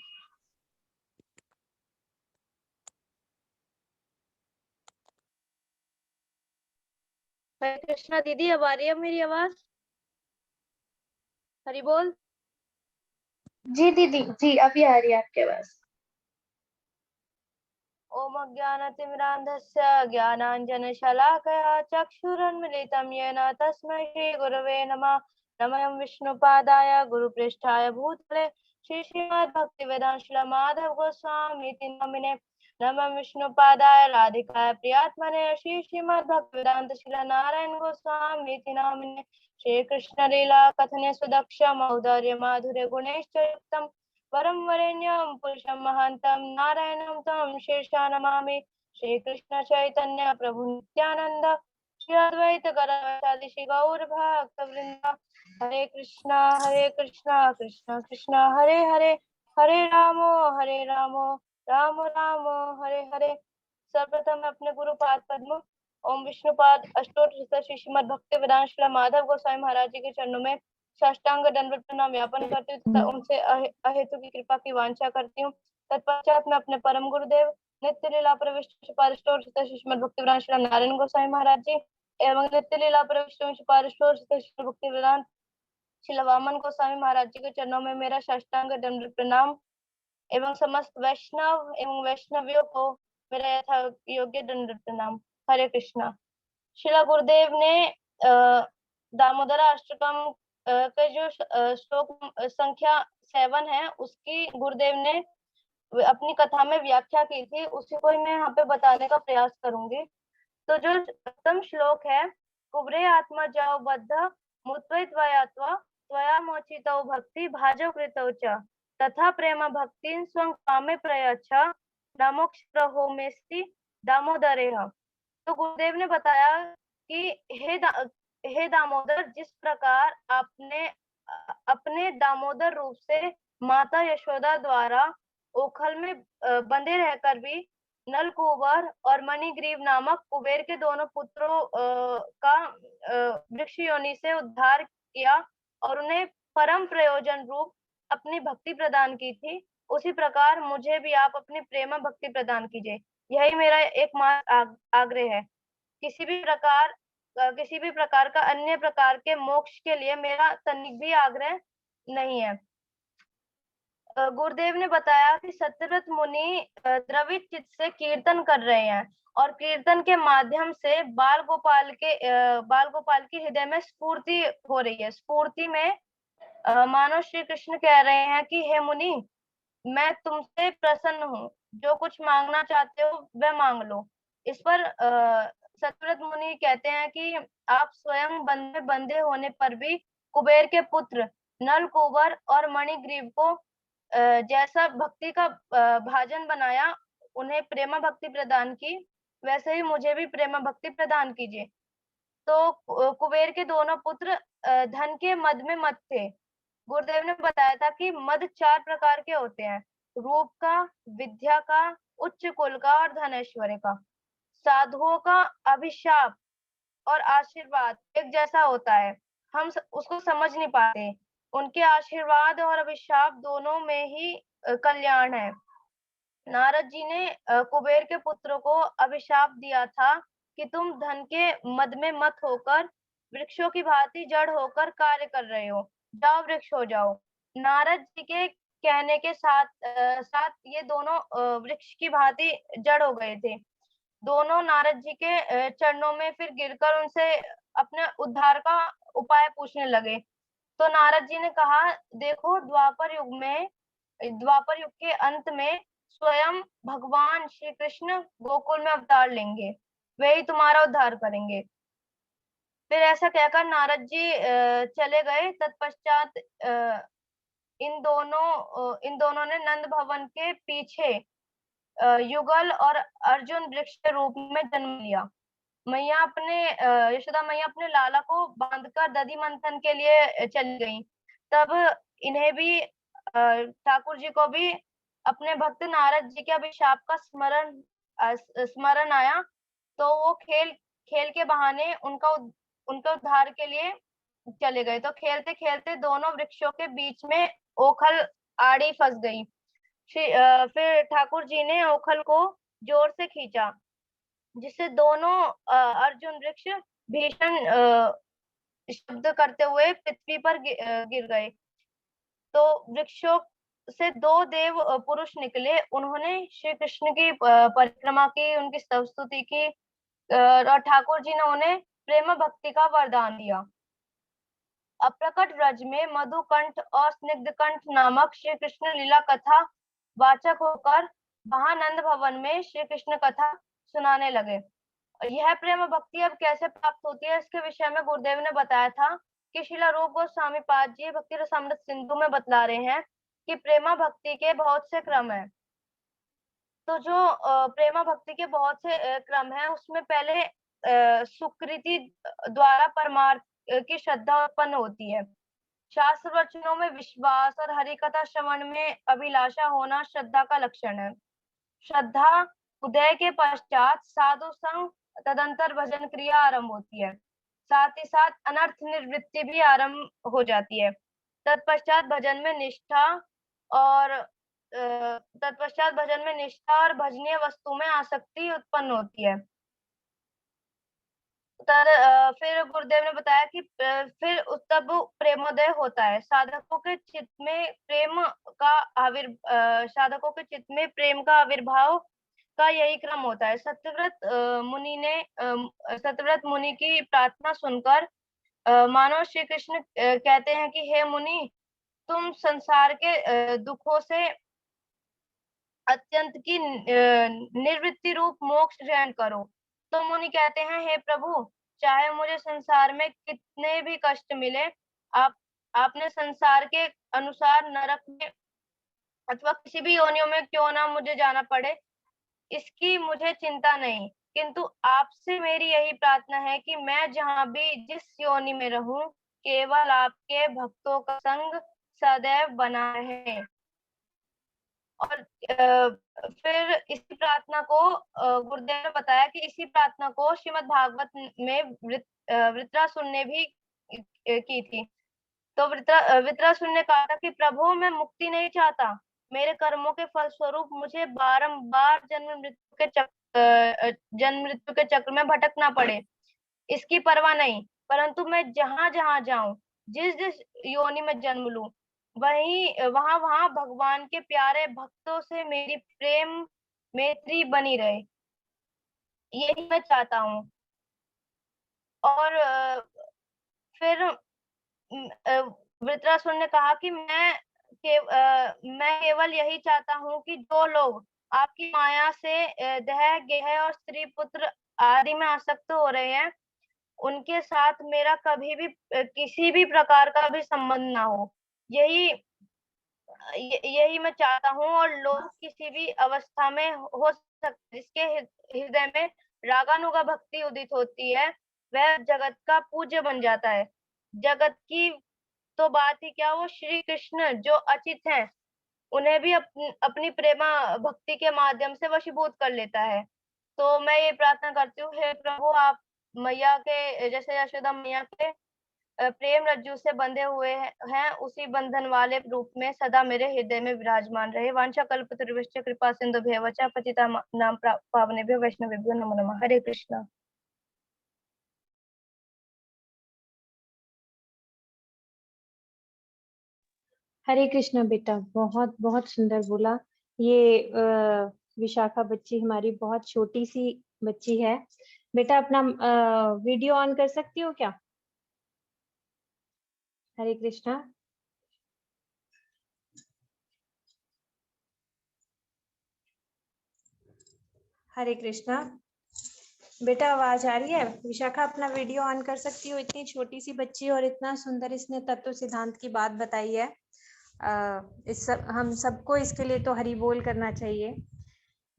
हरे कृष्णा दीदी, अब आ रही है मेरी आवाज? हरि बोल। जी दीदी, जी अभी आ रही है आपके पास। ओम अज्ञानतिमिरान्धस्य ज्ञानाञ्जनशलाकया चक्षुरुन्मीलितं येन तस्मै श्रीगुरवे नमः। नमः विष्णुपादाय गुरुपृष्ठाय भूतले श्रीमद्भक्तिवेदांत माधव गोस्वामी नामिने। नमः विष्णुपादाय राधिकाय प्रियात्मने श्रीमद्भक्तिवेदांत नारायण गोस्वामी नामिने। श्री कृष्ण लीला कथने सुदक्ष मौदार्य माधुर्य गुणैश्चयुक्तम् परम वरेण्यं पुरुषं महान्तं नारायणं तं शीर्षा नमामि। श्री कृष्ण चैतन्य प्रभु नित्यानंद श्री अद्वैत गदाधर श्री गौर भक्त वृंद। हरे कृष्णा कृष्ण कृष्ण हरे हरे, हरे रामो राम राम हरे हरे। सर्वप्रथम मैं अपने गुरु पाद पद्म ओम विष्णुपाद अष्टोत्तर श्री श्रीमद् भक्ति वेदांत श्री माधव गोस्वामी महाराज जी के चरणों में साष्टांग दंडवत प्रणाम ज्ञापन करती हूँ तथा उनसे अहेतु की कृपा की वांछा करती हूँ। तत्पश्चात मैं अपने परम गुरुदेव नित्य लीला प्रविष्ट श्रीमद् भक्ति वेदांत श्री नारायण गोस्वामी महाराज जी एवं नित्य लीला प्रविष्ट श्री भक्ति वेदांत श्री वामन गोस्वामी महाराज जी के चरणों में मेरा साष्टांग दंडवत प्रणाम एवं समस्त वैष्णव एवं वैष्णवियों को मेरा यथा योग्य दंडवत प्रणाम। हरे कृष्णा। शिला गुरुदेव ने दामोदर अष्टकम के जो श्लोक संख्या 7 है, उसकी गुरुदेव ने अपनी कथा में व्याख्या की थी, उसी को ही मैं यहाँ पे बताने का प्रयास करूंगी। तो जो प्रथम श्लोक है, कुबरे आत्मा जाओ बद्ध मुत्वया त्वया मोचितो भक्ति भाजो कृतौ च तथा प्रेम भक्ति स्वं कामे प्रयच्छ नमोक्ष होमेस्ति दामोदरेह। तो गुरुदेव ने बताया कि हे दामोदर, जिस प्रकार आपने अपने दामोदर रूप से माता यशोदा द्वारा ओखल में बंधे रहकर भी नलकूबर और मणिग्रीव नामक कुबेर के दोनों पुत्रों का वृक्ष योनि से उद्धार किया और उन्हें परम प्रयोजन रूप अपनी भक्ति प्रदान की थी, उसी प्रकार मुझे भी आप अपनी प्रेम भक्ति प्रदान कीजिए। यही मेरा एकमात्र आग्रह है। किसी भी प्रकार का अन्य प्रकार के मोक्ष के लिए मेरा तनिक भी आग्रह नहीं है। गुरुदेव ने बताया कि सत्यव्रत मुनि द्रवित चित्त से कीर्तन कर रहे हैं और कीर्तन के माध्यम से बाल गोपाल की हृदय में स्फूर्ति हो रही है। स्फूर्ति में मानो श्री कृष्ण कह रहे हैं कि हे मुनि, मैं तुमसे प्रसन्न हूँ, जो कुछ मांगना चाहते हो वह मांग लो। इस पर सत्यव्रत मुनि कहते हैं कि आप स्वयं बंधे होने पर भी कुबेर के पुत्र नलकूबर और मणिग्रीव को जैसा भक्ति का भाजन बनाया, उन्हें प्रेमा भक्ति प्रदान की, वैसे ही मुझे भी प्रेमा भक्ति प्रदान कीजिए। तो कुबेर के दोनों पुत्र धन के मद में मत थे। गुरुदेव ने बताया था कि मद 4 प्रकार के होते हैं, रूप का, विद्या का, उच्च कुल का और धनेश्वरी का। साधुओं का अभिशाप और आशीर्वाद एक जैसा होता है, हम उसको समझ नहीं पाते। उनके आशीर्वाद और अभिशाप दोनों में ही कल्याण है। नारद जी ने कुबेर के पुत्रों को अभिशाप दिया था कि तुम धन के मद में मत होकर वृक्षों की भांति जड़ होकर कार्य कर रहे हो, जाओ वृक्ष हो जाओ। नारद जी के कहने के साथ ये दोनों वृक्ष की भांति जड़ हो गए थे। दोनों नारद जी के चरणों में फिर गिरकर उनसे अपने उद्धार का उपाय पूछने लगे। तो नारद जी ने कहा, देखो द्वापर युग के अंत में स्वयं भगवान श्री कृष्ण गोकुल में अवतार लेंगे, वही तुम्हारा उद्धार करेंगे। फिर ऐसा कहकर नारद जी चले गए। तत्पश्चात इन दोनों ने नंद भवन के पीछे युगल और अर्जुन वृक्ष के रूप में जन्म लिया। यशोदा मैया अपने लाला को बांधकर दधि मंथन के लिए चली गई। तब इन्हें भी ठाकुर जी को भी अपने भक्त नारद जी के अभिशाप का स्मरण आया, तो वो खेल के बहाने उनका उद्धार के लिए चले गए। तो खेलते खेलते दोनों वृक्षों के बीच में ओखल आड़ी फंस गई। फिर ठाकुर जी ने ओखल को जोर से खींचा, जिससे दोनों अर्जुन वृक्ष भीषण शब्द करते हुए पृथ्वी पर गिर गए। तो वृक्षों से 2 देव पुरुष निकले। उन्होंने श्री कृष्ण की परिक्रमा की, उनकी स्तुति की और ठाकुर जी ने उन्हें प्रेम भक्ति का वरदान दिया। अप्रकट व्रज में मधुकंठ और स्निग्धकंठ नामक श्री कृष्ण लीला कथा वाचक होकर महानंद भवन में श्री कृष्ण कथा सुनाने लगे। यह प्रेम भक्ति अब कैसे प्राप्त होती है, इसके विषय में गुरुदेव ने बताया था कि श्रीला रूप गोस्वामी पाद जी भक्ति रसामृत सिंधु में बतला रहे हैं कि प्रेमा भक्ति के बहुत से क्रम हैं। तो जो प्रेमा भक्ति के बहुत से क्रम हैं, उसमें पहले सुकृति द्वारा परमार्थ की श्रद्धा उत्पन्न होती है। शास्त्र वचनों में विश्वास और हरि कथा श्रवण में अभिलाषा होना श्रद्धा का लक्षण है। श्रद्धा उदय के पश्चात साधु संग, तदंतर भजन क्रिया आरंभ होती है। साथ ही साथ अनर्थ निवृत्ति भी आरंभ हो जाती है। तत्पश्चात भजन में निष्ठा और भजनीय वस्तु में आसक्ति उत्पन्न होती है। फिर गुरुदेव ने बताया कि फिर तब प्रेमोदय होता है। साधकों के चित्त में प्रेम का आविर्भाव का यही क्रम होता है। सत्यव्रत मुनि की प्रार्थना सुनकर मानो श्री कृष्ण कहते हैं कि हे मुनि, तुम संसार के दुखों से अत्यंत की निर्वृत्ति रूप मोक्ष ग्रहण करो। तो मुनि कहते हैं, हे प्रभु, चाहे मुझे संसार में कितने भी कष्ट मिले, आपने संसार के अनुसार नरक में अथवा किसी भी योनियों में क्यों ना मुझे जाना पड़े, इसकी मुझे चिंता नहीं, किंतु आपसे मेरी यही प्रार्थना है कि मैं जहाँ भी जिस योनि में रहूं, केवल आपके भक्तों का संग सदैव बना रहे। और फिर इसी प्रार्थना को गुरुदेव ने बताया कि इसी प्रार्थना को श्रीमद् भागवत में वृत्रासुर ने भी की थी। तो वृत्रासुर ने कहा था कि प्रभु मैं मुक्ति नहीं चाहता, मेरे कर्मों के फलस्वरूप मुझे बारंबार जन्म मृत्यु के चक्र में भटकना पड़े, इसकी परवाह नहीं, परंतु मैं जहां जहां जाऊं, जिस जिस योनि में जन्म लूं, वहां भगवान के प्यारे भक्तों से मेरी प्रेम मैत्री बनी रहे, यही मैं चाहता हूँ। और फिर वृत्रासुर ने कहा कि मैं केवल यही चाहता हूँ कि जो लोग आपकी माया से देह गेह और स्त्री पुत्र आदि में आसक्त हो रहे हैं, उनके साथ मेरा कभी भी किसी भी प्रकार का भी संबंध ना हो, यही मैं चाहता हूँ। और लोग किसी भी अवस्था में हो सकते, जिसके हृदय में रागानुगा भक्ति उदित होती है, वह जगत का पूज्य बन जाता है। जगत की तो बात ही क्या, वो श्री कृष्ण जो अचित हैं, उन्हें भी अपनी प्रेमा भक्ति के माध्यम से वशीभूत कर लेता है। तो मैं ये प्रार्थना करती हूँ, हे प्रभु आप मैया के जैसे यशोदा मैया के प्रेम रज्जु से बंधे हुए हैं, उसी बंधन वाले रूप में सदा मेरे हृदय में विराजमान रहे। वांछा कल्पतरुभ्यश्च कृपा सिंधुभ्येव च पतितानां पावनेभ्यो वैष्णवेभ्यो नमो नमः। हरे कृष्णा। हरे कृष्णा बेटा, बहुत बहुत सुंदर बोला। ये विशाखा बच्ची हमारी बहुत छोटी सी बच्ची है। बेटा अपना वीडियो ऑन कर सकती हो क्या? हरे कृष्णा। हरे कृष्णा। बेटा आवाज आ रही है? विशाखा अपना वीडियो ऑन कर सकती हो? इतनी छोटी सी बच्ची और इतना सुंदर इसने तत्व सिद्धांत की बात बताई है। हम सबको इसके लिए तो हरि बोल करना चाहिए।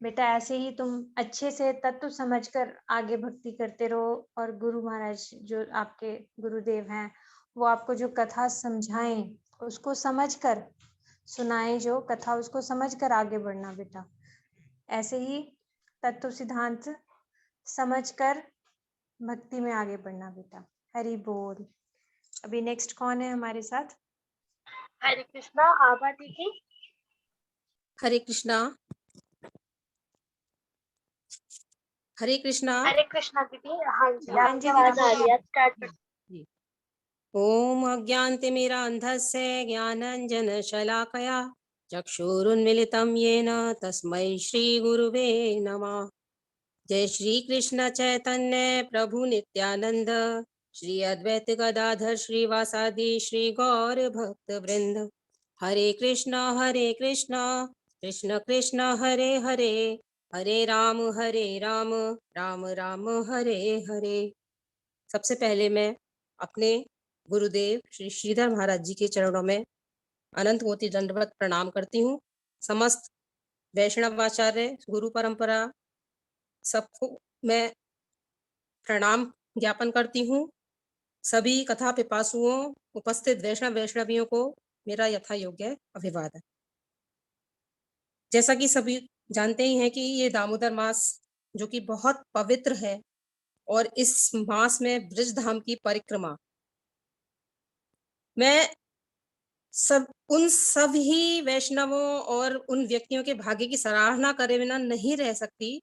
बेटा ऐसे ही तुम अच्छे से तत्व समझकर आगे भक्ति करते रहो, और गुरु महाराज जो आपके गुरुदेव हैं वो आपको जो कथा समझाएं उसको समझकर सुनाएं, जो कथा उसको समझकर आगे बढ़ना बेटा। ऐसे ही तत्व सिद्धांत समझकर भक्ति में आगे बढ़ना बेटा। हरि बोल। अभी नेक्स्ट कौन है हमारे साथ? हरे कृष्णा। आभा दीदी। हरे कृष्णा। हरे कृष्णा। हरे कृष्णा दीदी। हाँ जी, हाँ आपकी जी आवाज दीदी आ रही है, स्टार्ट कर। ओम अज्ञानतिमिरान्धस्य ज्ञानाञ्जनशलाकया चक्षुरुन्मिलितं येन तस्मै श्रीगुरुवे नमः। जय श्री कृष्ण चैतन्य प्रभु नित्यानंद, श्री अद्वैत गदाधर श्रीवासादि श्री गौर भक्त वृंद। हरे कृष्ण कृष्ण कृष्ण हरे हरे, हरे राम राम राम हरे हरे। सबसे पहले मैं अपने गुरुदेव श्री श्रीधर महाराज जी के चरणों में अनंत कोटि दंडवत प्रणाम करती हूँ। समस्त वैष्णवाचार्य गुरु परंपरा सबको मैं प्रणाम ज्ञापन करती हूँ। सभी कथा पिपासुओं, उपस्थित वैष्णवियों को मेरा यथा योग्य अभिवादन। जैसा कि सभी जानते ही हैं कि ये दामोदर मास जो कि बहुत पवित्र है, और इस मास में ब्रज धाम की परिक्रमा मैं उन सभी वैष्णवों और उन व्यक्तियों के भाग्य की सराहना करे बिना नहीं रह सकती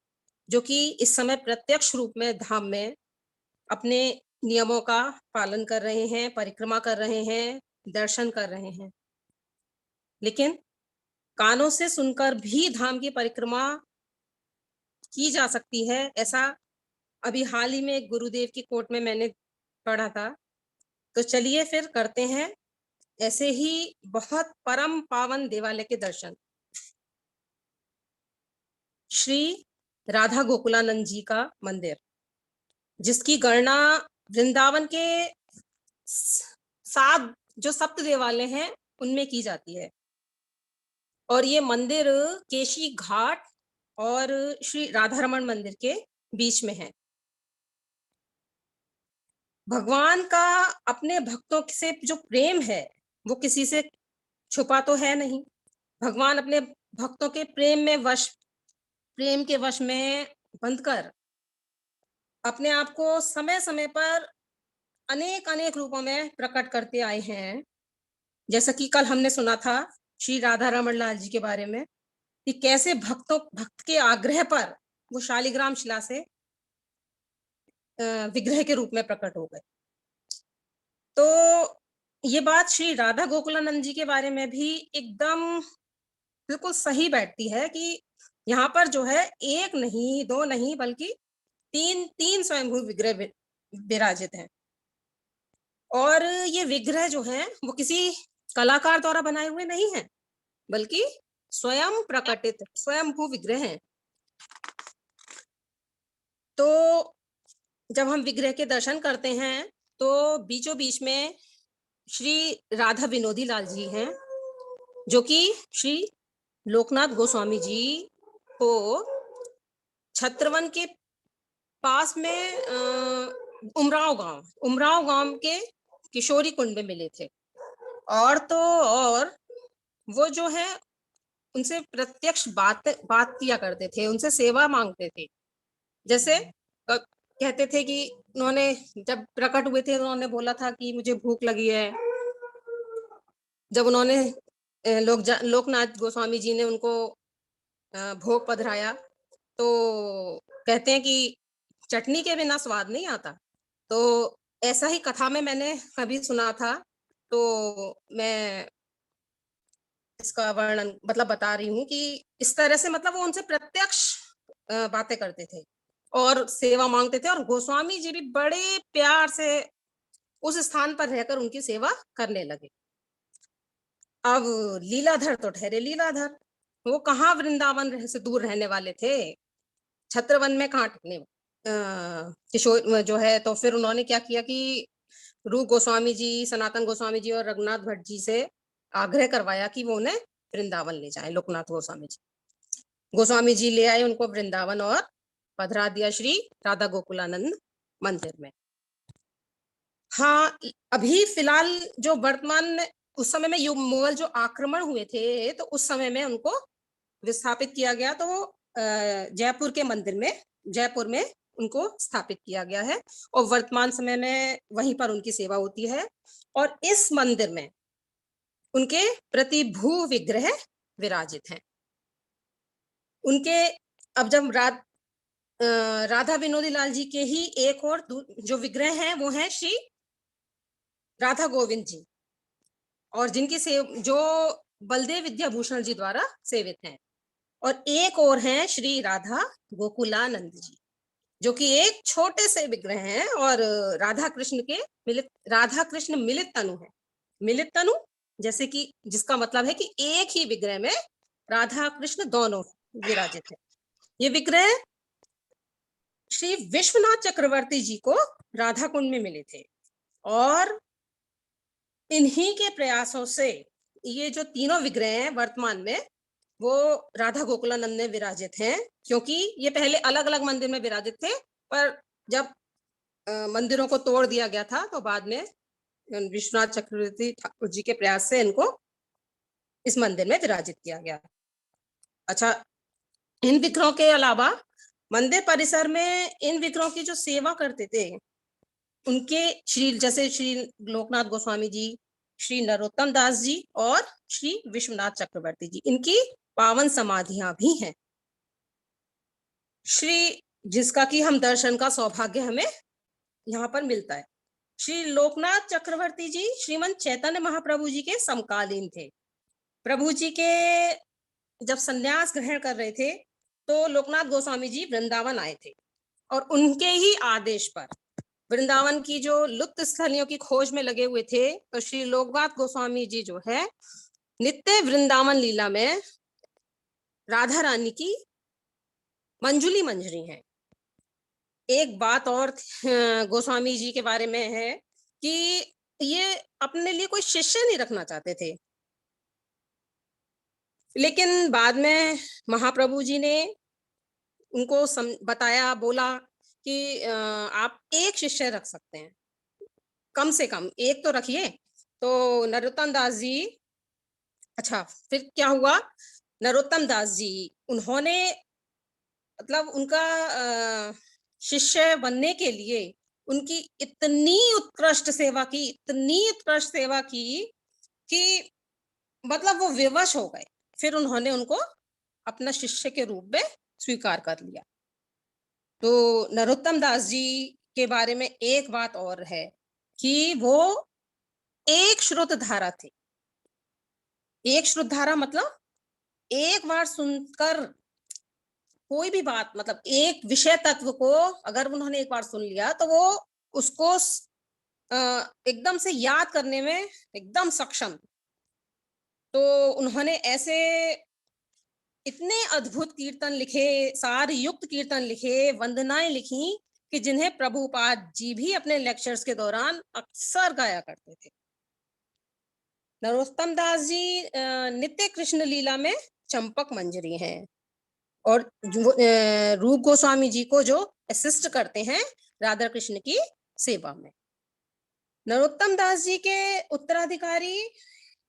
जो कि इस समय प्रत्यक्ष रूप में धाम में अपने नियमों का पालन कर रहे हैं, परिक्रमा कर रहे हैं, दर्शन कर रहे हैं। लेकिन कानों से सुनकर भी धाम की परिक्रमा की जा सकती है, ऐसा अभी हाल ही में गुरुदेव की कोट में मैंने पढ़ा था। तो चलिए फिर करते हैं ऐसे ही बहुत परम पावन देवालय के दर्शन। श्री राधा गोकुलानंद जी का मंदिर, जिसकी गणना वृंदावन के 7 जो सप्त देवालय हैं उनमें की जाती है, और ये मंदिर केशी घाट और श्री राधारमण मंदिर के बीच में है। भगवान का अपने भक्तों से जो प्रेम है वो किसी से छुपा तो है नहीं। भगवान अपने भक्तों के प्रेम के वश में बंधकर अपने आप को समय समय पर अनेक अनेक रूपों में प्रकट करते आए हैं। जैसा कि कल हमने सुना था श्री राधा रमन लाल जी के बारे में कि कैसे भक्त के आग्रह पर वो शालिग्राम शिला से विग्रह के रूप में प्रकट हो गए। तो ये बात श्री राधा गोकुलानंद जी के बारे में भी एकदम बिल्कुल सही बैठती है कि यहाँ पर जो है एक नहीं, दो नहीं, बल्कि तीन स्वयंभू विग्रह विराजित हैं। और ये विग्रह जो हैं वो किसी कलाकार द्वारा बनाए हुए नहीं हैं, बल्कि स्वयं प्रकटित स्वयंभू विग्रह हैं। तो जब हम विग्रह के दर्शन करते हैं तो बीचों बीच में श्री राधा विनोदी लाल जी हैं, जो कि श्री लोकनाथ गोस्वामी जी को छत्रवन के पास में उमराव गांव के किशोरी कुंड में मिले थे। और तो और वो जो है उनसे प्रत्यक्ष बात किया करते थे, उनसे सेवा मांगते थे। जैसे कहते थे कि उन्होंने जब प्रकट हुए थे उन्होंने बोला था कि मुझे भूख लगी है। जब उन्होंने लोकनाथ गोस्वामी जी ने उनको भोग पधराया तो कहते हैं कि चटनी के बिना स्वाद नहीं आता। तो ऐसा ही कथा में मैंने कभी सुना था, तो मैं इसका वर्णन मतलब बता रही हूँ कि इस तरह से मतलब वो उनसे प्रत्यक्ष बातें करते थे और सेवा मांगते थे, और गोस्वामी जी भी बड़े प्यार से उस स्थान पर रहकर उनकी सेवा करने लगे। अब लीलाधर तो ठहरे लीलाधर, वो कहाँ वृंदावन से दूर रहने वाले थे, छत्रवन में कहाँ टिकने किशोर जो है। तो फिर उन्होंने क्या किया कि रूप गोस्वामी जी, सनातन गोस्वामी जी और रघुनाथ भट्ट जी से आग्रह करवाया कि वो उन्हें वृंदावन ले जाएं। लोकनाथ गोस्वामी जी ले आए उनको वृंदावन और पधरा दिया श्री राधा गोकुलानंद मंदिर में। हाँ, अभी फिलहाल जो वर्तमान में उस समय में मुगल जो आक्रमण हुए थे तो उस समय में उनको विस्थापित किया गया। तो वो जयपुर में उनको स्थापित किया गया है और वर्तमान समय में वहीं पर उनकी सेवा होती है। और इस मंदिर में उनके प्रतिभू विग्रह विराजित हैं। उनके अब जब राधा विनोदी लाल जी के ही एक और जो विग्रह हैं वो हैं श्री राधा गोविंद जी, और जिनकी जो बलदेव विद्याभूषण जी द्वारा सेवित हैं। और एक और हैं श्री राधा गोकुलानंद जी, जो कि एक छोटे से विग्रह हैं और राधा कृष्ण मिलित तनु है। मिलित तनु जैसे कि जिसका मतलब है कि एक ही विग्रह में राधा कृष्ण दोनों विराजित है। ये विग्रह श्री विश्वनाथ चक्रवर्ती जी को राधा कुंड में मिले थे और इन्हीं के प्रयासों से ये जो तीनों विग्रह हैं वर्तमान में वो राधा गोकुलानंद में विराजित हैं, क्योंकि ये पहले अलग अलग मंदिर में विराजित थे, पर जब मंदिरों को तोड़ दिया गया था तो बाद में विश्वनाथ चक्रवर्ती ठाकुर जी के प्रयास से इनको इस मंदिर में विराजित किया गया। अच्छा, इन विग्रहों के अलावा मंदिर परिसर में इन विग्रहों की जो सेवा करते थे उनके जैसे श्री लोकनाथ गोस्वामी जी, श्री नरोत्तम दास जी और श्री विश्वनाथ चक्रवर्ती जी, इनकी पावन समाधियां भी हैं जिसका कि हम दर्शन का सौभाग्य हमें यहाँ पर मिलता है। श्री लोकनाथ चक्रवर्ती जी श्रीमंत चैतन्य महाप्रभु जी के समकालीन थे। प्रभु जी के जब संन्यास ग्रहण कर रहे थे तो लोकनाथ गोस्वामी जी वृंदावन आए थे और उनके ही आदेश पर वृंदावन की जो लुप्त स्थलियों की खोज में लगे हुए थे, तो श्री लोकनाथ गोस्वामी जी जो है नित्य वृंदावन लीला में राधा रानी की मंजुली मंजरी हैं। एक बात और गोस्वामी जी के बारे में है कि ये अपने लिए कोई शिष्य नहीं रखना चाहते थे, लेकिन बाद में महाप्रभु जी ने उनको बताया, बोला कि आप एक शिष्य रख सकते हैं, कम से कम एक तो रखिए। तो नरोत्तम दास जी, अच्छा फिर क्या हुआ नरोत्तम दास जी, उन्होंने मतलब उनका शिष्य बनने के लिए उनकी इतनी उत्कृष्ट सेवा की कि मतलब वो विवश हो गए। फिर उन्होंने उनको अपना शिष्य के रूप में स्वीकार कर लिया। तो नरोत्तम दास जी के बारे में एक बात और है कि वो एक श्रुत धारा थे। एक श्रुत धारा मतलब एक बार सुनकर कोई भी बात, मतलब एक विषय तत्व को अगर उन्होंने एक बार सुन लिया तो वो उसको एकदम से याद करने में एकदम सक्षम। तो उन्होंने ऐसे इतने अद्भुत कीर्तन लिखे, सार युक्त कीर्तन लिखे, वंदनाएं लिखी कि जिन्हें प्रभुपाद जी भी अपने लेक्चर्स के दौरान अक्सर गाया करते थे। नरोत्तम दास जी नित्य कृष्ण लीला में चंपक मंजरी हैं और रूप गोस्वामी जी को जो असिस्ट करते हैं राधा कृष्ण की सेवा में। नरोत्तम दास जी के उत्तराधिकारी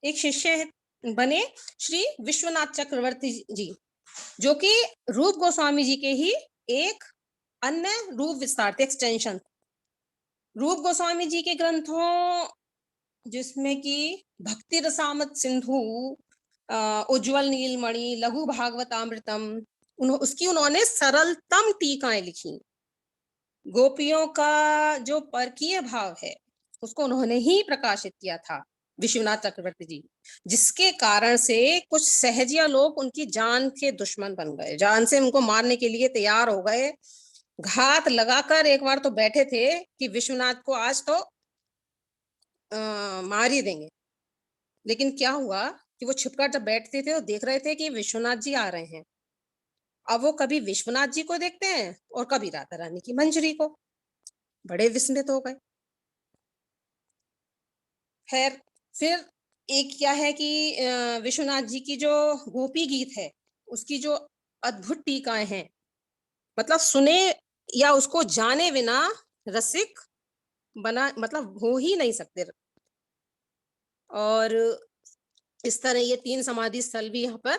एक शिष्य बने श्री विश्वनाथ चक्रवर्ती जी, जो कि रूप गोस्वामी जी के ही एक अन्य रूप विस्तार थे, एक्सटेंशन। रूप गोस्वामी जी के ग्रंथों जिसमें कि भक्ति रसामत सिंधु, उज्ज्वल नीलमणि, लघु भागवतामृतम, उसकी उन्होंने सरलतम टीकाएं लिखी। गोपियों का जो परकीय भाव है उसको उन्होंने ही प्रकाशित किया था विश्वनाथ चक्रवर्ती जी, जिसके कारण से कुछ सहजिया लोग उनकी जान के दुश्मन बन गए, जान से उनको मारने के लिए तैयार हो गए। घात लगाकर एक बार तो बैठे थे कि विश्वनाथ को आज तो मार ही देंगे। लेकिन क्या हुआ कि वो छिपकर जब बैठते थे तो देख रहे थे कि विश्वनाथ जी आ रहे हैं। अब वो कभी विश्वनाथ जी को देखते हैं और कभी राधा रानी की मंजरी को, बड़े विस्मित हो गए। खैर, फिर एक क्या है कि विश्वनाथ जी की जो गोपी गीत है उसकी जो अद्भुत टीकाएं हैं, मतलब सुने या उसको जाने बिना रसिक बना मतलब हो ही नहीं सकते। और इस तरह ये 3 समाधि स्थल भी यहाँ पर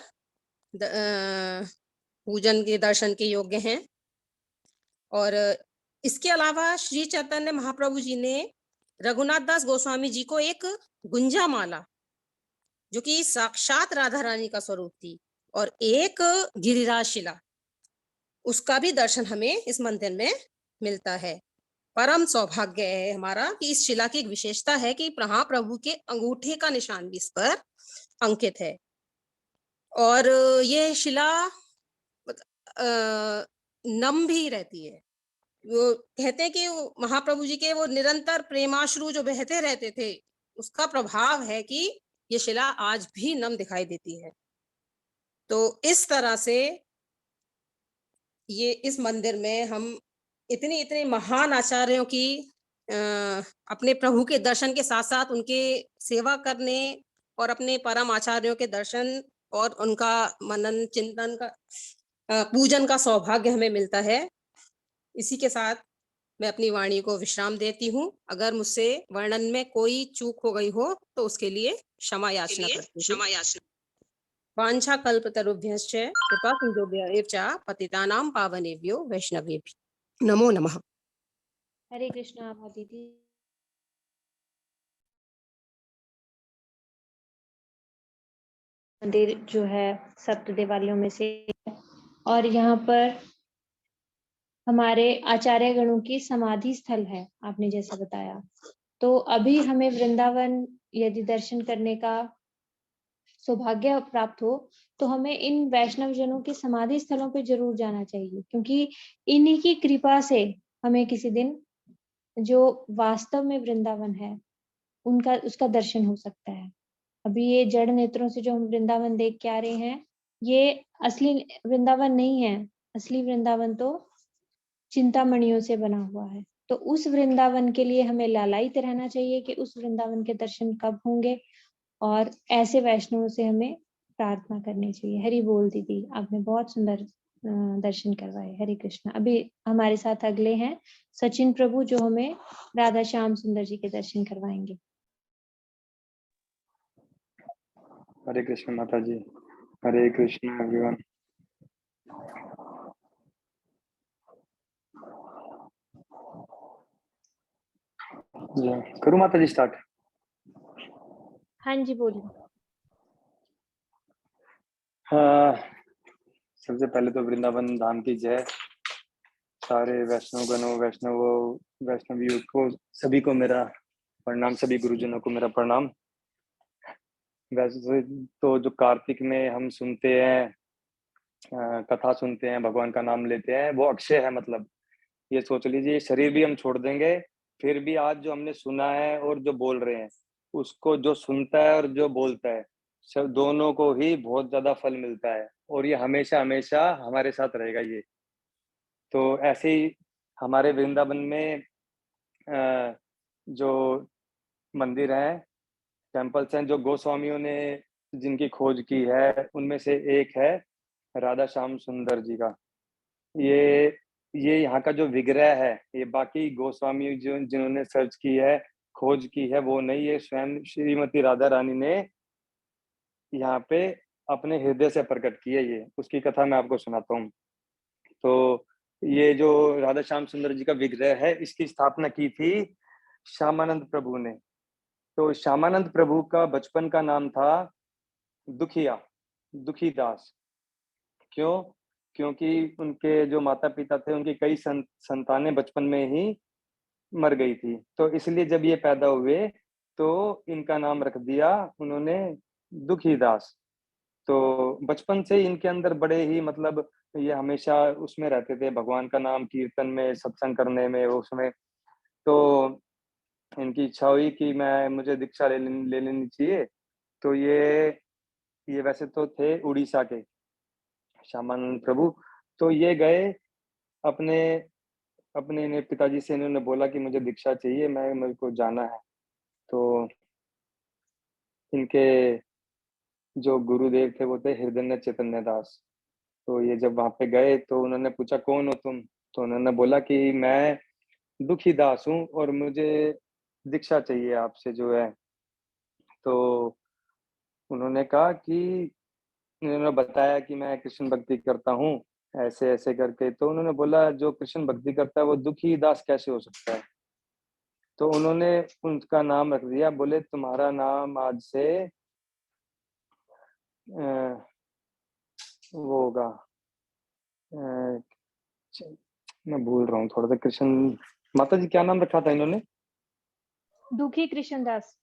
पूजन के दर्शन के योग्य हैं। और इसके अलावा श्री चैतन्य महाप्रभु जी ने रघुनाथ दास गोस्वामी जी को एक गुंजा माला, जो कि साक्षात राधा रानी का स्वरूप थी, और एक गिरिराज शिला, उसका भी दर्शन हमें इस मंदिर में मिलता है। परम सौभाग्य है हमारा कि इस शिला की एक विशेषता है कि महाप्रभु के अंगूठे का निशान भी इस पर अंकित है। और ये शिला नम भी रहती है। वो कहते हैं कि महाप्रभु जी के वो निरंतर प्रेमाश्रु जो बहते रहते थे, उसका प्रभाव है कि ये शिला आज भी नम दिखाई देती है। तो इस तरह से ये इस मंदिर में हम इतने महान आचार्यों की अपने प्रभु के दर्शन के साथ साथ उनके सेवा करने और अपने परम आचार्यों के दर्शन और उनका मनन चिंतन का पूजन का सौभाग्य हमें मिलता है। इसी के साथ मैं अपनी वाणी को विश्राम देती हूँ। अगर मुझसे वर्णन में कोई चूक हो गई हो तो उसके लिए क्षमा याचना करती हूँ। वांछा कल्पतरुभ्यश्च कृपा सिन्धुभ्यः च पतितानां पावनेभ्यो वैष्णवेभ्यो नमो नमः। हरे कृष्णा दीदी। मंदिर जो है सप्त देवालयों में से, और यहाँ पर हमारे आचार्य गणों की समाधि स्थल है, आपने जैसा बताया। तो अभी हमें वृंदावन यदि दर्शन करने का सौभाग्य प्राप्त हो तो हमें इन वैष्णव जनों के समाधि स्थलों पे जरूर जाना चाहिए, क्योंकि इन्हीं की कृपा से हमें किसी दिन जो वास्तव में वृंदावन है उसका दर्शन हो सकता है। अभी ये जड़ नेत्रों से जो हम वृंदावन देख के आ रहे हैं, ये असली वृंदावन नहीं है। असली वृंदावन तो चिंतामणियों से बना हुआ है। तो उस वृंदावन के लिए हमें लालायित रहना चाहिए कि उस वृंदावन के दर्शन कब होंगे, और ऐसे वैष्णवों से हमें प्रार्थना करनी चाहिए। हरि बोल दीदी, आपने बहुत सुंदर दर्शन करवाए। हरे कृष्णा। अभी हमारे साथ अगले हैं सचिन प्रभु, जो हमें राधा श्याम सुंदर जी के दर्शन करवाएंगे। हरे कृष्ण माता जी। हरे कृष्ण एवरीवन। करूँ माता जी स्टार्ट? हाँ जी बोलिए। हाँ, सबसे पहले तो वृंदावन धाम की जय। सारे वैष्णव गणों, वैष्णवियों को, सभी को मेरा प्रणाम, सभी गुरुजनों को मेरा प्रणाम। वैसे तो जो कार्तिक में हम सुनते हैं, कथा सुनते हैं, भगवान का नाम लेते हैं, वो अक्षय है। मतलब ये सोच लीजिए, शरीर भी हम छोड़ देंगे, फिर भी आज जो हमने सुना है और जो बोल रहे हैं, उसको जो सुनता है और जो बोलता है, सब दोनों को ही बहुत ज्यादा फल मिलता है, और ये हमेशा हमेशा हमारे साथ रहेगा ये। तो ऐसे ही हमारे वृंदावन में जो मंदिर हैं, टेम्पल्स हैं, जो गोस्वामियों ने जिनकी खोज की है, उनमें से एक है राधा श्याम सुंदर जी का। ये यहाँ का जो विग्रह है, ये बाकी गोस्वामी जो जिन्होंने सर्च की है, खोज की है, वो नहीं, ये स्वयं श्रीमती राधा रानी ने यहाँ पे अपने हृदय से प्रकट की है। ये उसकी कथा मैं आपको सुनाता हूँ। तो ये जो राधा श्याम सुंदर जी का विग्रह है, इसकी स्थापना की थी श्यामानंद प्रभु ने। तो श्यामानंद प्रभु का बचपन का नाम था दुखीदास। क्यों? क्योंकि उनके जो माता पिता थे, उनकी कई संतानें बचपन में ही मर गई थी। तो इसलिए जब ये पैदा हुए तो इनका नाम रख दिया उन्होंने दुखीदास। तो बचपन से इनके अंदर बड़े ही, मतलब ये हमेशा उसमें रहते थे, भगवान का नाम कीर्तन में, सत्संग करने में, उसमें। तो इनकी इच्छा हुई कि मुझे दीक्षा ले लेनी चाहिए। तो ये वैसे तो थे उड़ीसा के श्यामानंद प्रभु। तो ये गए अपने अपने पिताजी से, इन्होंने बोला कि मुझे दीक्षा चाहिए, मेरे को जाना है। तो इनके जो गुरुदेव थे वो थे हृदय चैतन्य दास। तो ये जब वहां पे गए तो उन्होंने पूछा, कौन हो तुम? तो उन्होंने बोला कि मैं दुखी दास हूँ और मुझे दीक्षा चाहिए आपसे जो है। तो उन्होंने कहा कि, उन्होंने बताया कि मैं कृष्ण भक्ति करता हूँ, ऐसे ऐसे करके। तो उन्होंने बोला, जो कृष्ण भक्ति करता है वो दुखी दास कैसे हो सकता है? तो उन्होंने उनका नाम रख दिया, बोले तुम्हारा नाम आज से वो होगा, मैं भूल रहा हूँ थोड़ा सा। कृष्ण माता जी क्या नाम रखा था इन्होंने? दुखी कृष्णदास।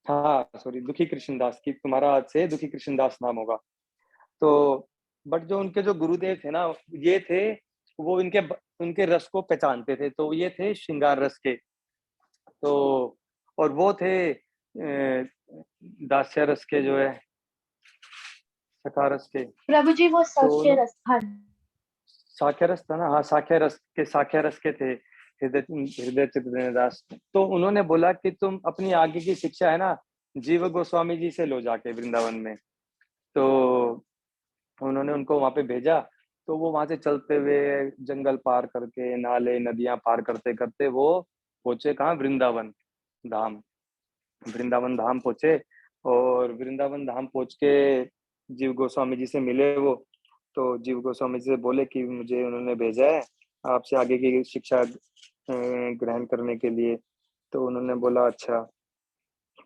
हाँ सॉरी, दुखी कृष्णदास की, तुम्हारा आज से दुखी कृष्णदास नाम होगा। तो बट जो उनके जो गुरुदेव थे ना, ये थे, वो उनके रस को पहचानते थे। तो ये थे श्रृंगार रस के। तो और वो थे दास्य रस के, जो है सखा रस के। प्रभु जी वो तो सख्य रस, हाँ साख्य रस था ना, हाँ साख्य रस के थे हृदय चैतन्य दास। तो उन्होंने बोला कि तुम अपनी आगे की शिक्षा है ना, जीव गोस्वामी जी से लो जाके वृंदावन में। तो उन्होंने उनको वहां पे भेजा। तो वो वहां से चलते हुए जंगल पार करके, नाले नदियां पार करते करते वो पहुंचे कहाँ? वृंदावन धाम। वृंदावन धाम पहुंचे, और वृंदावन धाम पहुंच के जीव गोस्वामी जी से मिले वो। तो जीव गोस्वामी जी से बोले कि मुझे उन्होंने भेजा है आपसे आगे की शिक्षा ग्रहण करने के लिए। तो उन्होंने बोला अच्छा।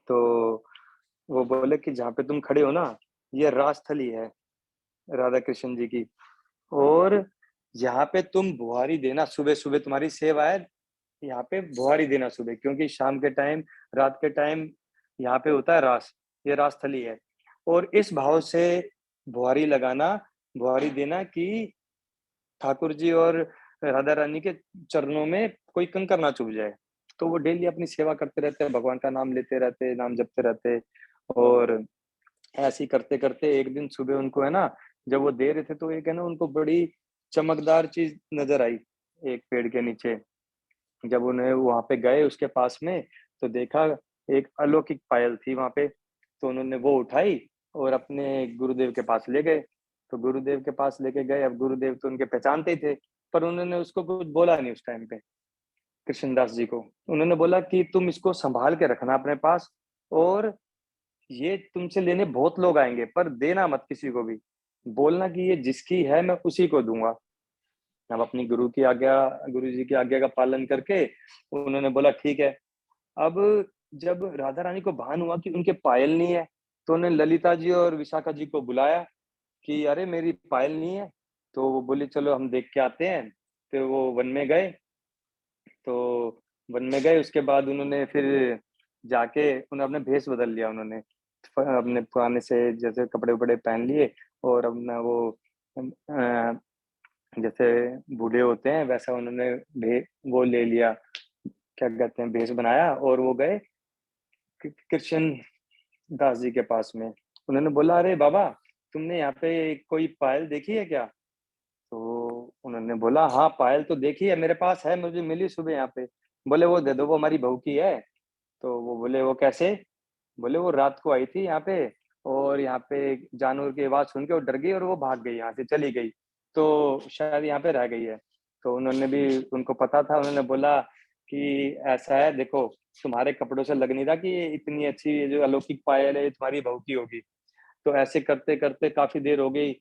तो वो बोले कि जहाँ पे तुम खड़े हो ना, ये राजस्थली है राधा कृष्ण जी की, और यहाँ पे तुम बुहारी देना, सुबह सुबह तुम्हारी सेवा है, यहाँ पे बुहारी देना सुबह, क्योंकि शाम के टाइम, रात के टाइम यहाँ पे होता है रास, ये रासथली है। और इस भाव से बुहारी लगाना, बुहारी देना कि ठाकुर जी और राधा रानी के चरणों में कोई कंकर ना चुभ जाए। तो वो डेली अपनी सेवा करते रहते हैं, भगवान का नाम लेते रहते, नाम जपते रहते। और ऐसे ही करते करते एक दिन सुबह उनको है ना, जब वो दे रहे थे, तो एक है ना उनको बड़ी चमकदार चीज नजर आई एक पेड़ के नीचे। जब उन्हें वहां पे गए उसके पास में, तो देखा एक अलौकिक पायल थी वहां पे। तो उन्होंने वो उठाई और अपने गुरुदेव के पास ले गए। तो गुरुदेव के पास लेके गए। अब गुरुदेव तो उनके पहचानते ही थे, पर उन्होंने उसको कुछ बोला नहीं उस टाइम पे कृष्णदास जी को। उन्होंने बोला कि तुम इसको संभाल के रखना अपने पास, और ये तुमसे लेने बहुत लोग आएंगे, पर देना मत किसी को भी, बोलना कि ये जिसकी है मैं उसी को दूंगा। अब अपनी गुरु जी की आज्ञा का पालन करके उन्होंने बोला ठीक है। अब जब राधा रानी को भान हुआ कि उनके पायल नहीं है, तो उन्होंने ललिता जी और विशाखा जी को बुलाया कि अरे मेरी पायल नहीं है। तो वो बोली चलो हम देख के आते हैं। तो वो वन में गए। तो वन में गए, उसके बाद उन्होंने फिर जाके उन्होंने अपने भेष बदल लिया। उन्होंने अपने पुराने से जैसे कपड़े वपड़े पहन लिए, और अपना वो जैसे बूढ़े होते हैं वैसा उन्होंने वो ले लिया, क्या कहते हैं, भेष बनाया, और वो गए कृष्ण दास जी के पास में। उन्होंने बोला अरे बाबा, तुमने यहाँ पे कोई पायल देखी है क्या? तो उन्होंने बोला हाँ पायल तो देखी है, मेरे पास है, मुझे मिली सुबह यहाँ पे। बोले वो दे दो, वो हमारी बहू की है। तो वो बोले वो कैसे? बोले वो रात को आई थी यहाँ पे, और यहाँ पे जानवर की आवाज सुन के वो डर गई और वो भाग गई, यहाँ से चली गई, तो शायद यहाँ पे रह गई है। तो उन्होंने भी, उनको पता था, उन्होंने बोला कि ऐसा है देखो, तुम्हारे कपड़ों से लग नहीं रहा कि ये इतनी अच्छी ये जो अलौकिक पायल है ये तुम्हारी बहू की होगी। तो ऐसे करते करते काफी देर हो गई,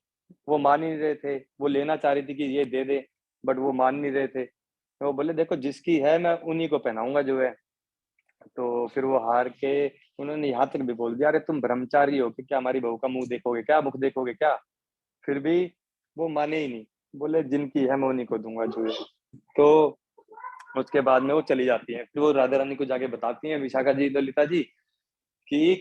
वो मान ही नहीं रहे थे। वो लेना चाह रही थी कि ये दे दे, बट वो मान नहीं रहे थे। तो वो बोले देखो जिसकी है मैं उन्हीं को पहनाऊंगा जो है। तो फिर वो हार के उन्होंने यहाँ तक भी बोल दिया अरे तुम ब्रह्मचारी हो कि क्या हमारी बहू का मुंह देखोगे क्या, मुख देखोगे क्या? फिर भी वो माने ही नहीं, बोले जिनकी है मैं उन्हीं को दूंगा जो है। तो उसके बाद में वो चली जाती है। फिर वो राधा रानी को जाके बताती हैं विशाखा जी ललिता जी कि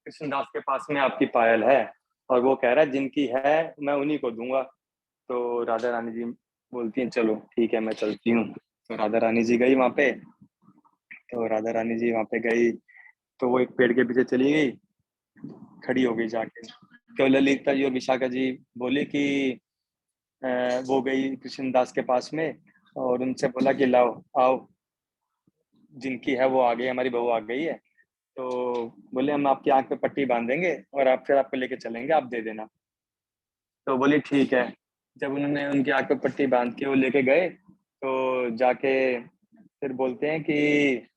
कृष्णदास के पास में आपकी पायल है, और वो कह रहा है जिनकी है मैं उन्हीं को दूंगा। तो राधा रानी जी बोलती हैं चलो ठीक है मैं चलती हूँ। तो राधा रानी जी गई वहां पे। तो राधा रानी जी वहां पे गई, तो वो एक पेड़ के पीछे चली गई, खड़ी हो गई जाके। तो ललिता जी और विशाखा जी बोली कि वो गई कृष्णदास के पास में और उनसे बोला कि लाओ आओ, जिनकी है वो आ गई, हमारी बहू आ गई है। तो बोले हम आपकी आंख पे पट्टी बांधेंगे और आप फिर आपको लेके चलेंगे, आप दे देना। तो बोली ठीक है। जब उन्होंने उनकी आंख पे पट्टी बांध के वो लेके गए, तो जाके फिर बोलते हैं कि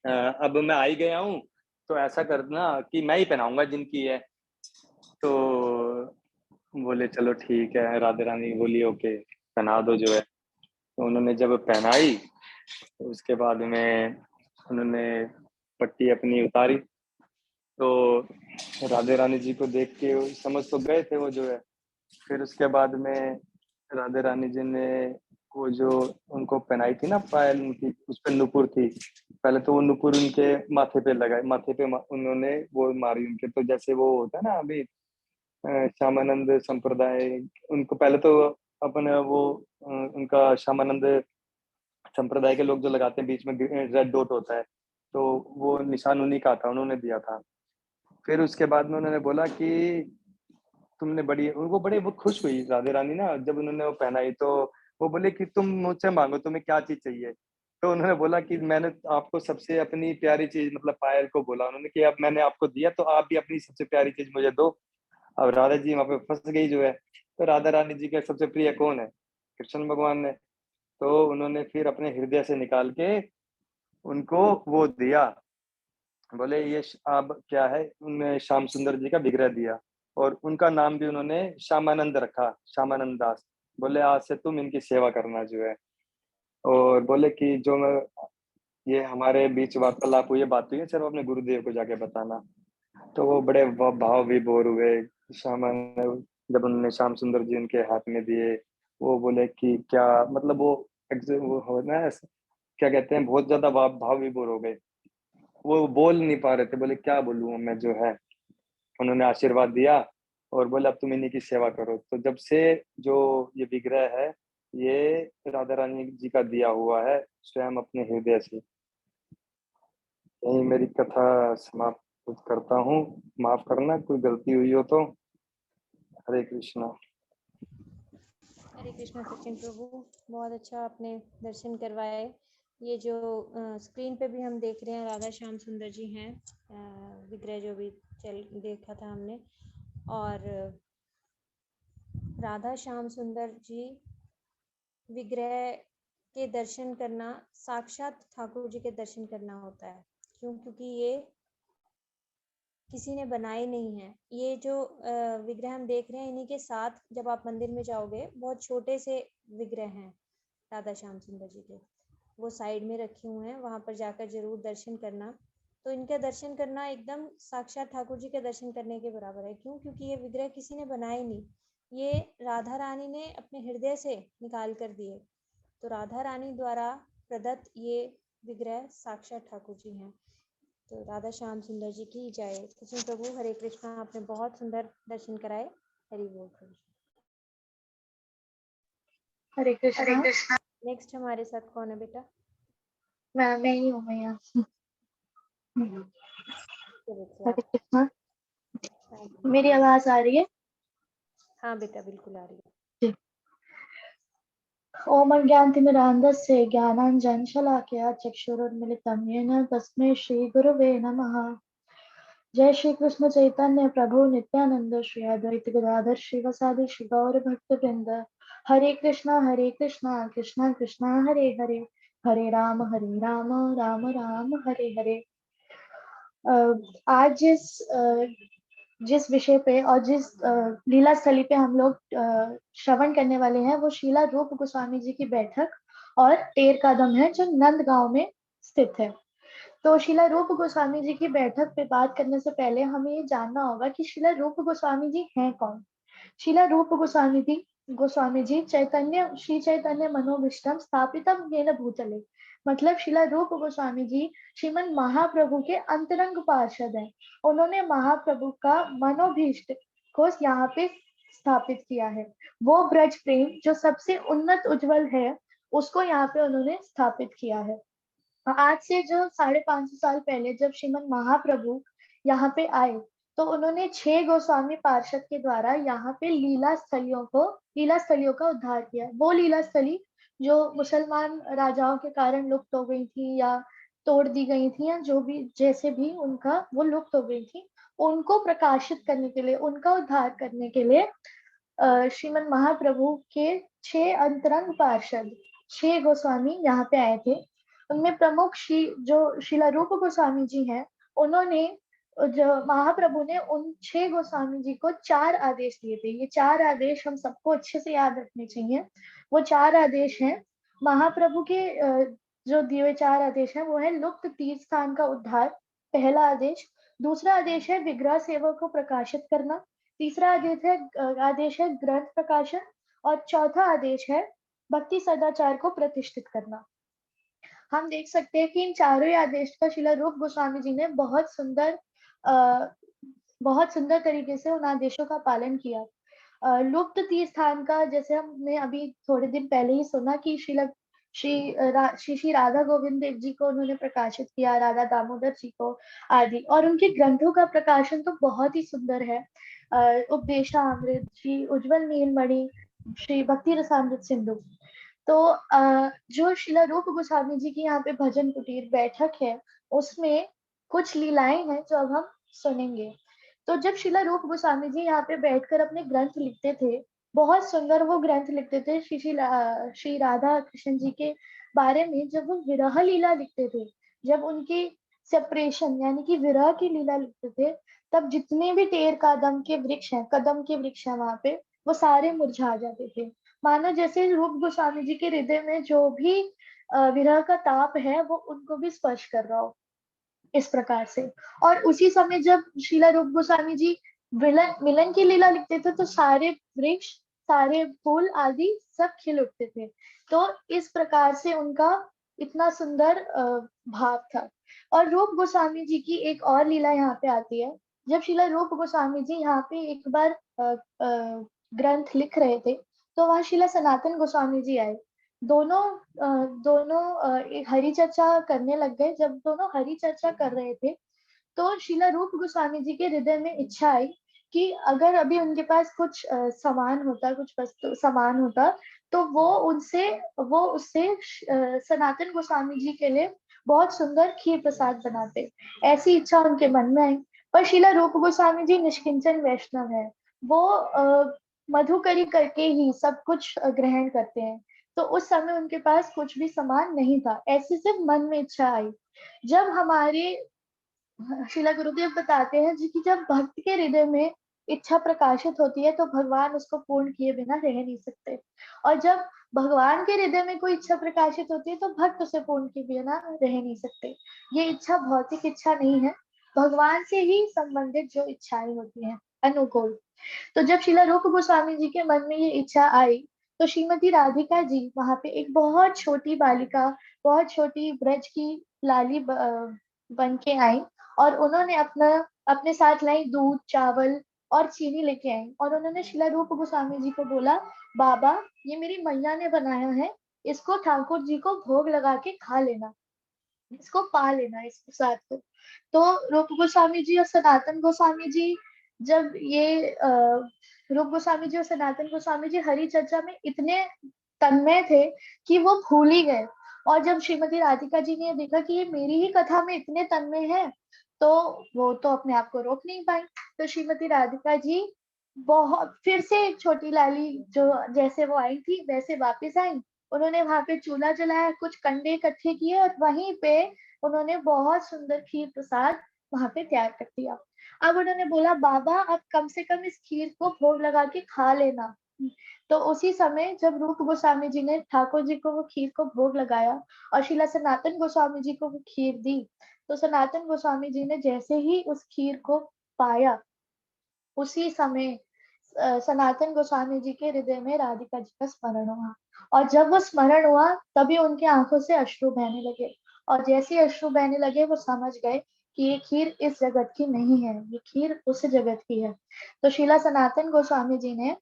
अब मैं आ ही गया हूँ, तो ऐसा करना कि मैं ही पहनाऊंगा जिनकी है। तो बोले चलो ठीक है। राधा रानी बोली ओके पहना दो जो है। तो उन्होंने जब पहनाई, तो उसके बाद में उन्होंने पट्टी अपनी उतारी। तो राधे रानी जी को देख के वो समझ तो गए थे वो जो है। फिर उसके बाद में राधे रानी जी ने वो जो उनको पहनाई थी ना पायल, उनकी उस पर नुपुर थी। पहले तो वो नुपुर उनके माथे पे लगाए, उन्होंने वो मारी उनके। तो जैसे वो होता है ना अभी श्यामानंद संप्रदाय, उनको पहले तो अपने वो उनका श्यामानंद संप्रदाय के लोग जो लगाते हैं बीच में रेड डॉट होता है, तो वो निशान उन्हीं का था, उन्होंने दिया था। फिर उसके बाद में उन्होंने बोला कि तुमने बड़ी, वो खुश हुई राधे रानी ना जब उन्होंने वो पहनाई। तो वो बोले कि तुम मुझसे मांगो, तुम्हें क्या चीज चाहिए? तो उन्होंने बोला कि मैंने आपको सबसे अपनी प्यारी चीज मतलब पायल को बोला उन्होंने कि अब मैंने आपको दिया तो आप भी अपनी सबसे प्यारी चीज मुझे दो। अब राधा जी वहां पे फंस गई जो है। तो राधा रानी जी का सबसे प्रिय कौन है? कृष्ण भगवान ने। तो उन्होंने फिर अपने हृदय से निकाल के उनको वो दिया। बोले ये अब क्या है, उन्होंने श्याम सुंदर जी का विग्रह दिया, और उनका नाम भी उन्होंने श्यामानंद रखा, श्यामानंद दास। बोले आज से तुम इनकी सेवा करना जो है। और बोले कि जो मैं ये हमारे बीच वार्तालाप हुई है, बात हुई है, सिर्फ अपने गुरुदेव को जाके बताना। तो वो बड़े भाव विभोर हुए। श्यामानंद जब उन्होंने श्याम सुंदर जी उनके हाथ में दिए, वो बोले कि क्या मतलब वो हो ना, क्या कहते हैं, बहुत ज्यादा भाव विभोर हो गए। वो बोल नहीं पा रहे थे, बोले क्या बोलूं मैं जो है। उन्होंने आशीर्वाद दिया और बोले अब तुम इन्हीं की सेवा करो। तो जब से जो ये विग्रह है, ये राधा रानी जी का दिया हुआ है स्वयं अपने हृदय से। यही मेरी कथा समाप्त करता हूँ। माफ करना कोई गलती हुई हो तो। हरे कृष्णा। हरे कृष्णा सचिन प्रभु, बहुत अच्छा आपने दर्शन करवाए। ये जो स्क्रीन पे भी हम देख रहे हैं राधा श्याम सुंदर जी हैं, विग्रह जो भी देखा था हमने। और राधा श्याम सुंदर जी विग्रह के दर्शन करना साक्षात ठाकुर जी के दर्शन करना होता है। क्यों? क्योंकि ये किसी ने बनाए नहीं है। ये जो विग्रह हम देख रहे हैं, इन्हीं के साथ जब आप मंदिर में जाओगे, बहुत छोटे से विग्रह हैं राधा श्याम सुंदर जी के, वो साइड में रखे हुए हैं, वहां पर जाकर जरूर दर्शन करना। तो इनका दर्शन करना एकदम साक्षात ठाकुर जी के दर्शन करने के बराबर है। क्यों? क्योंकि ये विग्रह किसी ने बनाए नहीं, ये राधा रानी ने अपने हृदय से निकाल कर दिए। तो राधा रानी द्वारा प्रदत्त ये विग्रह साक्षात ठाकुर जी हैं। तो राधा श्याम सुंदर जी की जय। कृष्ण प्रभु, हरे कृष्णा। आपने बहुत सुंदर दर्शन कराए। हरि बोल प्रभु। हरे कृष्णा। नेक्स्ट हमारे साथ कौन है बेटा? मैं ही हूँ मैया। चलिए हरे आप। कृष्णा। मेरी आवाज आ रही है? हाँ बेटा, बिल्कुल आ रही है। ओम अज्ञानतिमिरान्धस्य ज्ञानाञ्जनशलाकया चक्षुरुन्मिलितं येन तस्मै श्रीगुरवे नमः। जय श्री कृष्ण चैतन्य प्रभु नित्यानंद श्री अद्वैत गदाधर श्रीवासादि श्री गौर भक्त वृंद। हरे कृष्णा कृष्णा कृष्णा हरे हरे, हरे राम राम राम हरे हरे। आज जिस विषय पे और जिस लीला स्थली पे हम लोग श्रवण करने वाले हैं, वो शीला रूप गोस्वामी जी की बैठक और टेर कदम है, जो नंदगांव में स्थित है। तो शीला रूप गोस्वामी जी की बैठक पे बात करने से पहले हमें ये जानना होगा कि शीला रूप गोस्वामी जी हैं कौन। शीला रूप गोस्वामी जी श्री चैतन्य मनोभीष्टम स्थापितम येन भूतले, मतलब शीला रूप गोस्वामी जी श्रीमन महाप्रभु के अंतरंग पार्षद हैं। उन्होंने महाप्रभु का मनोभीष्ट को यहाँ पे स्थापित किया है। वो ब्रज प्रेम जो सबसे उन्नत उज्जवल है, उसको यहाँ पे उन्होंने स्थापित किया है। आज से जो 550 साल पहले जब श्रीमन महाप्रभु यहाँ पे आए, तो उन्होंने 6 गोस्वामी पार्षद के द्वारा यहाँ पे लीला स्थलियों का उद्धार किया। वो लीला स्थली जो मुसलमान राजाओं के कारण लुप्त हो गई थी या तोड़ दी गई थी, या जो भी जैसे भी उनका वो लुप्त हो गई थी, उनको प्रकाशित करने के लिए, उनका उद्धार करने के लिए श्रीमन महाप्रभु के 6 अंतरंग पार्षद, 6 गोस्वामी यहाँ पे आए थे। उनमें प्रमुख जो शीला रूप गोस्वामी जी हैं, उन्होंने जो महाप्रभु ने उन 6 गोस्वामी जी को 4 आदेश दिए थे। ये 4 आदेश हम सबको अच्छे से याद रखने चाहिए। वो 4 आदेश हैं महाप्रभु के, जो दिए हुए 4 आदेश हैं वो है लुप्त तीर्थ स्थान का उद्धार, पहला आदेश। दूसरा आदेश है विग्रह सेवा को प्रकाशित करना। तीसरा आदेश है ग्रंथ प्रकाशन। और चौथा आदेश है भक्ति सदाचार को प्रतिष्ठित करना। हम देख सकते हैं कि इन चारों आदेश का शीला रूप गोस्वामी जी ने बहुत सुंदर तरीके से उन आदेशों का पालन किया। लुप्त तीर्थ स्थान का, जैसे हमने अभी थोड़े दिन पहले ही सुना कि श्री राधा गोविंद देव जी को उन्होंने प्रकाशित किया, राधा दामोदर जी को आदि, और उनके ग्रंथों का प्रकाशन तो बहुत ही सुंदर है। उपदेशामृत, श्री उज्जवल नीलमणि, श्री भक्ति रसामृत सिंधु। तो जो शीला रूप गोस्वामी जी की यहाँ पे भजन कुटीर बैठक है, उसमें कुछ लीलाएं हैं जो अब हम सुनेंगे। तो जब शीला रूप गोस्वामी जी यहाँ पे बैठकर अपने ग्रंथ लिखते थे, बहुत सुंदर वो ग्रंथ लिखते थे श्री राधा कृष्ण जी के बारे में। जब वो विरह लीला लिखते थे, जब उनकी सेपरेशन यानी कि विरह की लीला लिखते थे, तब जितने भी टेर कदम के वृक्ष हैं वहां पे, वो सारे मुरझा जाते थे। मानो जैसे रूप गोस्वामी जी के हृदय में जो भी विरह का ताप है, वो उनको भी स्पर्श कर रहा हो, इस प्रकार से। और उसी समय जब शीला रूप गोस्वामी जी मिलन की लीला लिखते थे, तो सारे वृक्ष, सारे फूल आदि सब खिल उठते थे। तो इस प्रकार से उनका इतना सुंदर भाव था। और रूप गोस्वामी जी की एक और लीला यहाँ पे आती है। जब शीला रूप गोस्वामी जी यहाँ पे एक बार ग्रंथ लिख रहे थे, तो वहां शीला सनातन गोस्वामी जी आए। दोनों हरि चर्चा करने लग गए। जब दोनों हरि चर्चा कर रहे थे, तो शीला रूप गोस्वामी जी के हृदय में इच्छा आई कि अगर अभी उनके पास कुछ कुछ वस्तु सामान होता, तो वो उससे सनातन गोस्वामी जी के लिए बहुत सुंदर खीर प्रसाद बनाते। ऐसी इच्छा उनके मन में आई। पर शीला रूप गोस्वामी जी निष्किंचन वैष्णव है। वो मधुकरी करके ही सब कुछ ग्रहण करते हैं। तो उस समय उनके पास कुछ भी सामान नहीं था। ऐसे सिर्फ मन में इच्छा आई। जब हमारे श्रीला गुरुदेव बताते हैं जी कि जब भक्त के हृदय में इच्छा प्रकाशित होती है तो भगवान उसको पूर्ण किए बिना रह नहीं सकते, और जब भगवान के हृदय में कोई इच्छा प्रकाशित होती है तो भक्त उसे पूर्ण किए बिना रह नहीं सकते। ये इच्छा भौतिक इच्छा नहीं है, भगवान से ही संबंधित जो इच्छाएं होती हैं अनुकूल। तो जब शिला रूप गोस्वामी जी के मन में ये इच्छा आई तो श्रीमती राधिका जी वहां पे एक बहुत छोटी बालिका, बहुत छोटी ब्रज की लाली बन के आई, और उन्होंने अपना अपने साथ लाई दूध चावल और चीनी लेके आई, और उन्होंने शिला रूप गोस्वामी जी को बोला, बाबा ये मेरी मैया ने बनाया है, इसको ठाकुर जी को भोग लगा के खा लेना, इसको पा लेना इस प्रसाद को। तो रूप गोस्वामी जी और सनातन गोस्वामी जी जब ये रूप गोस्वामी जी और सनातन गोस्वामी जी हरि चर्चा में इतने तन्मय थे कि वो भूल ही गए, और जब श्रीमती राधिका जी ने देखा कि ये मेरी ही कथा में इतने तन्मय है तो वो तो अपने आप को रोक नहीं पाई। तो श्रीमती राधिका जी बहुत फिर से एक छोटी लाली जो जैसे वो आई थी वैसे वापस आई, उन्होंने वहां पे चूल्हा जलाया, कुछ कंडे इकट्ठे किए और वहीं पे उन्होंने बहुत सुंदर खीर प्रसाद वहां पे तैयार कर दिया। अब उन्होंने बोला, बाबा अब कम से कम इस खीर को भोग लगा के खा लेना। तो उसी समय जब रूप गोस्वामी जी ने ठाकुर जी को वो खीर को भोग लगाया और शिला सनातन गोस्वामी जी को वो खीर दी, तो सनातन गोस्वामी जी ने जैसे ही उस खीर को पाया उसी समय सनातन गोस्वामी जी के हृदय में राधिका जी का स्मरण हुआ, और जब वो स्मरण हुआ तभी उनकी आंखों से अश्रु बहने लगे, और जैसे अश्रु बहने लगे वो समझ गए कि ये खीर इस जगत की नहीं है, ये खीर उस जगत की है। तो शिला सनातन गोस्वामी जी ने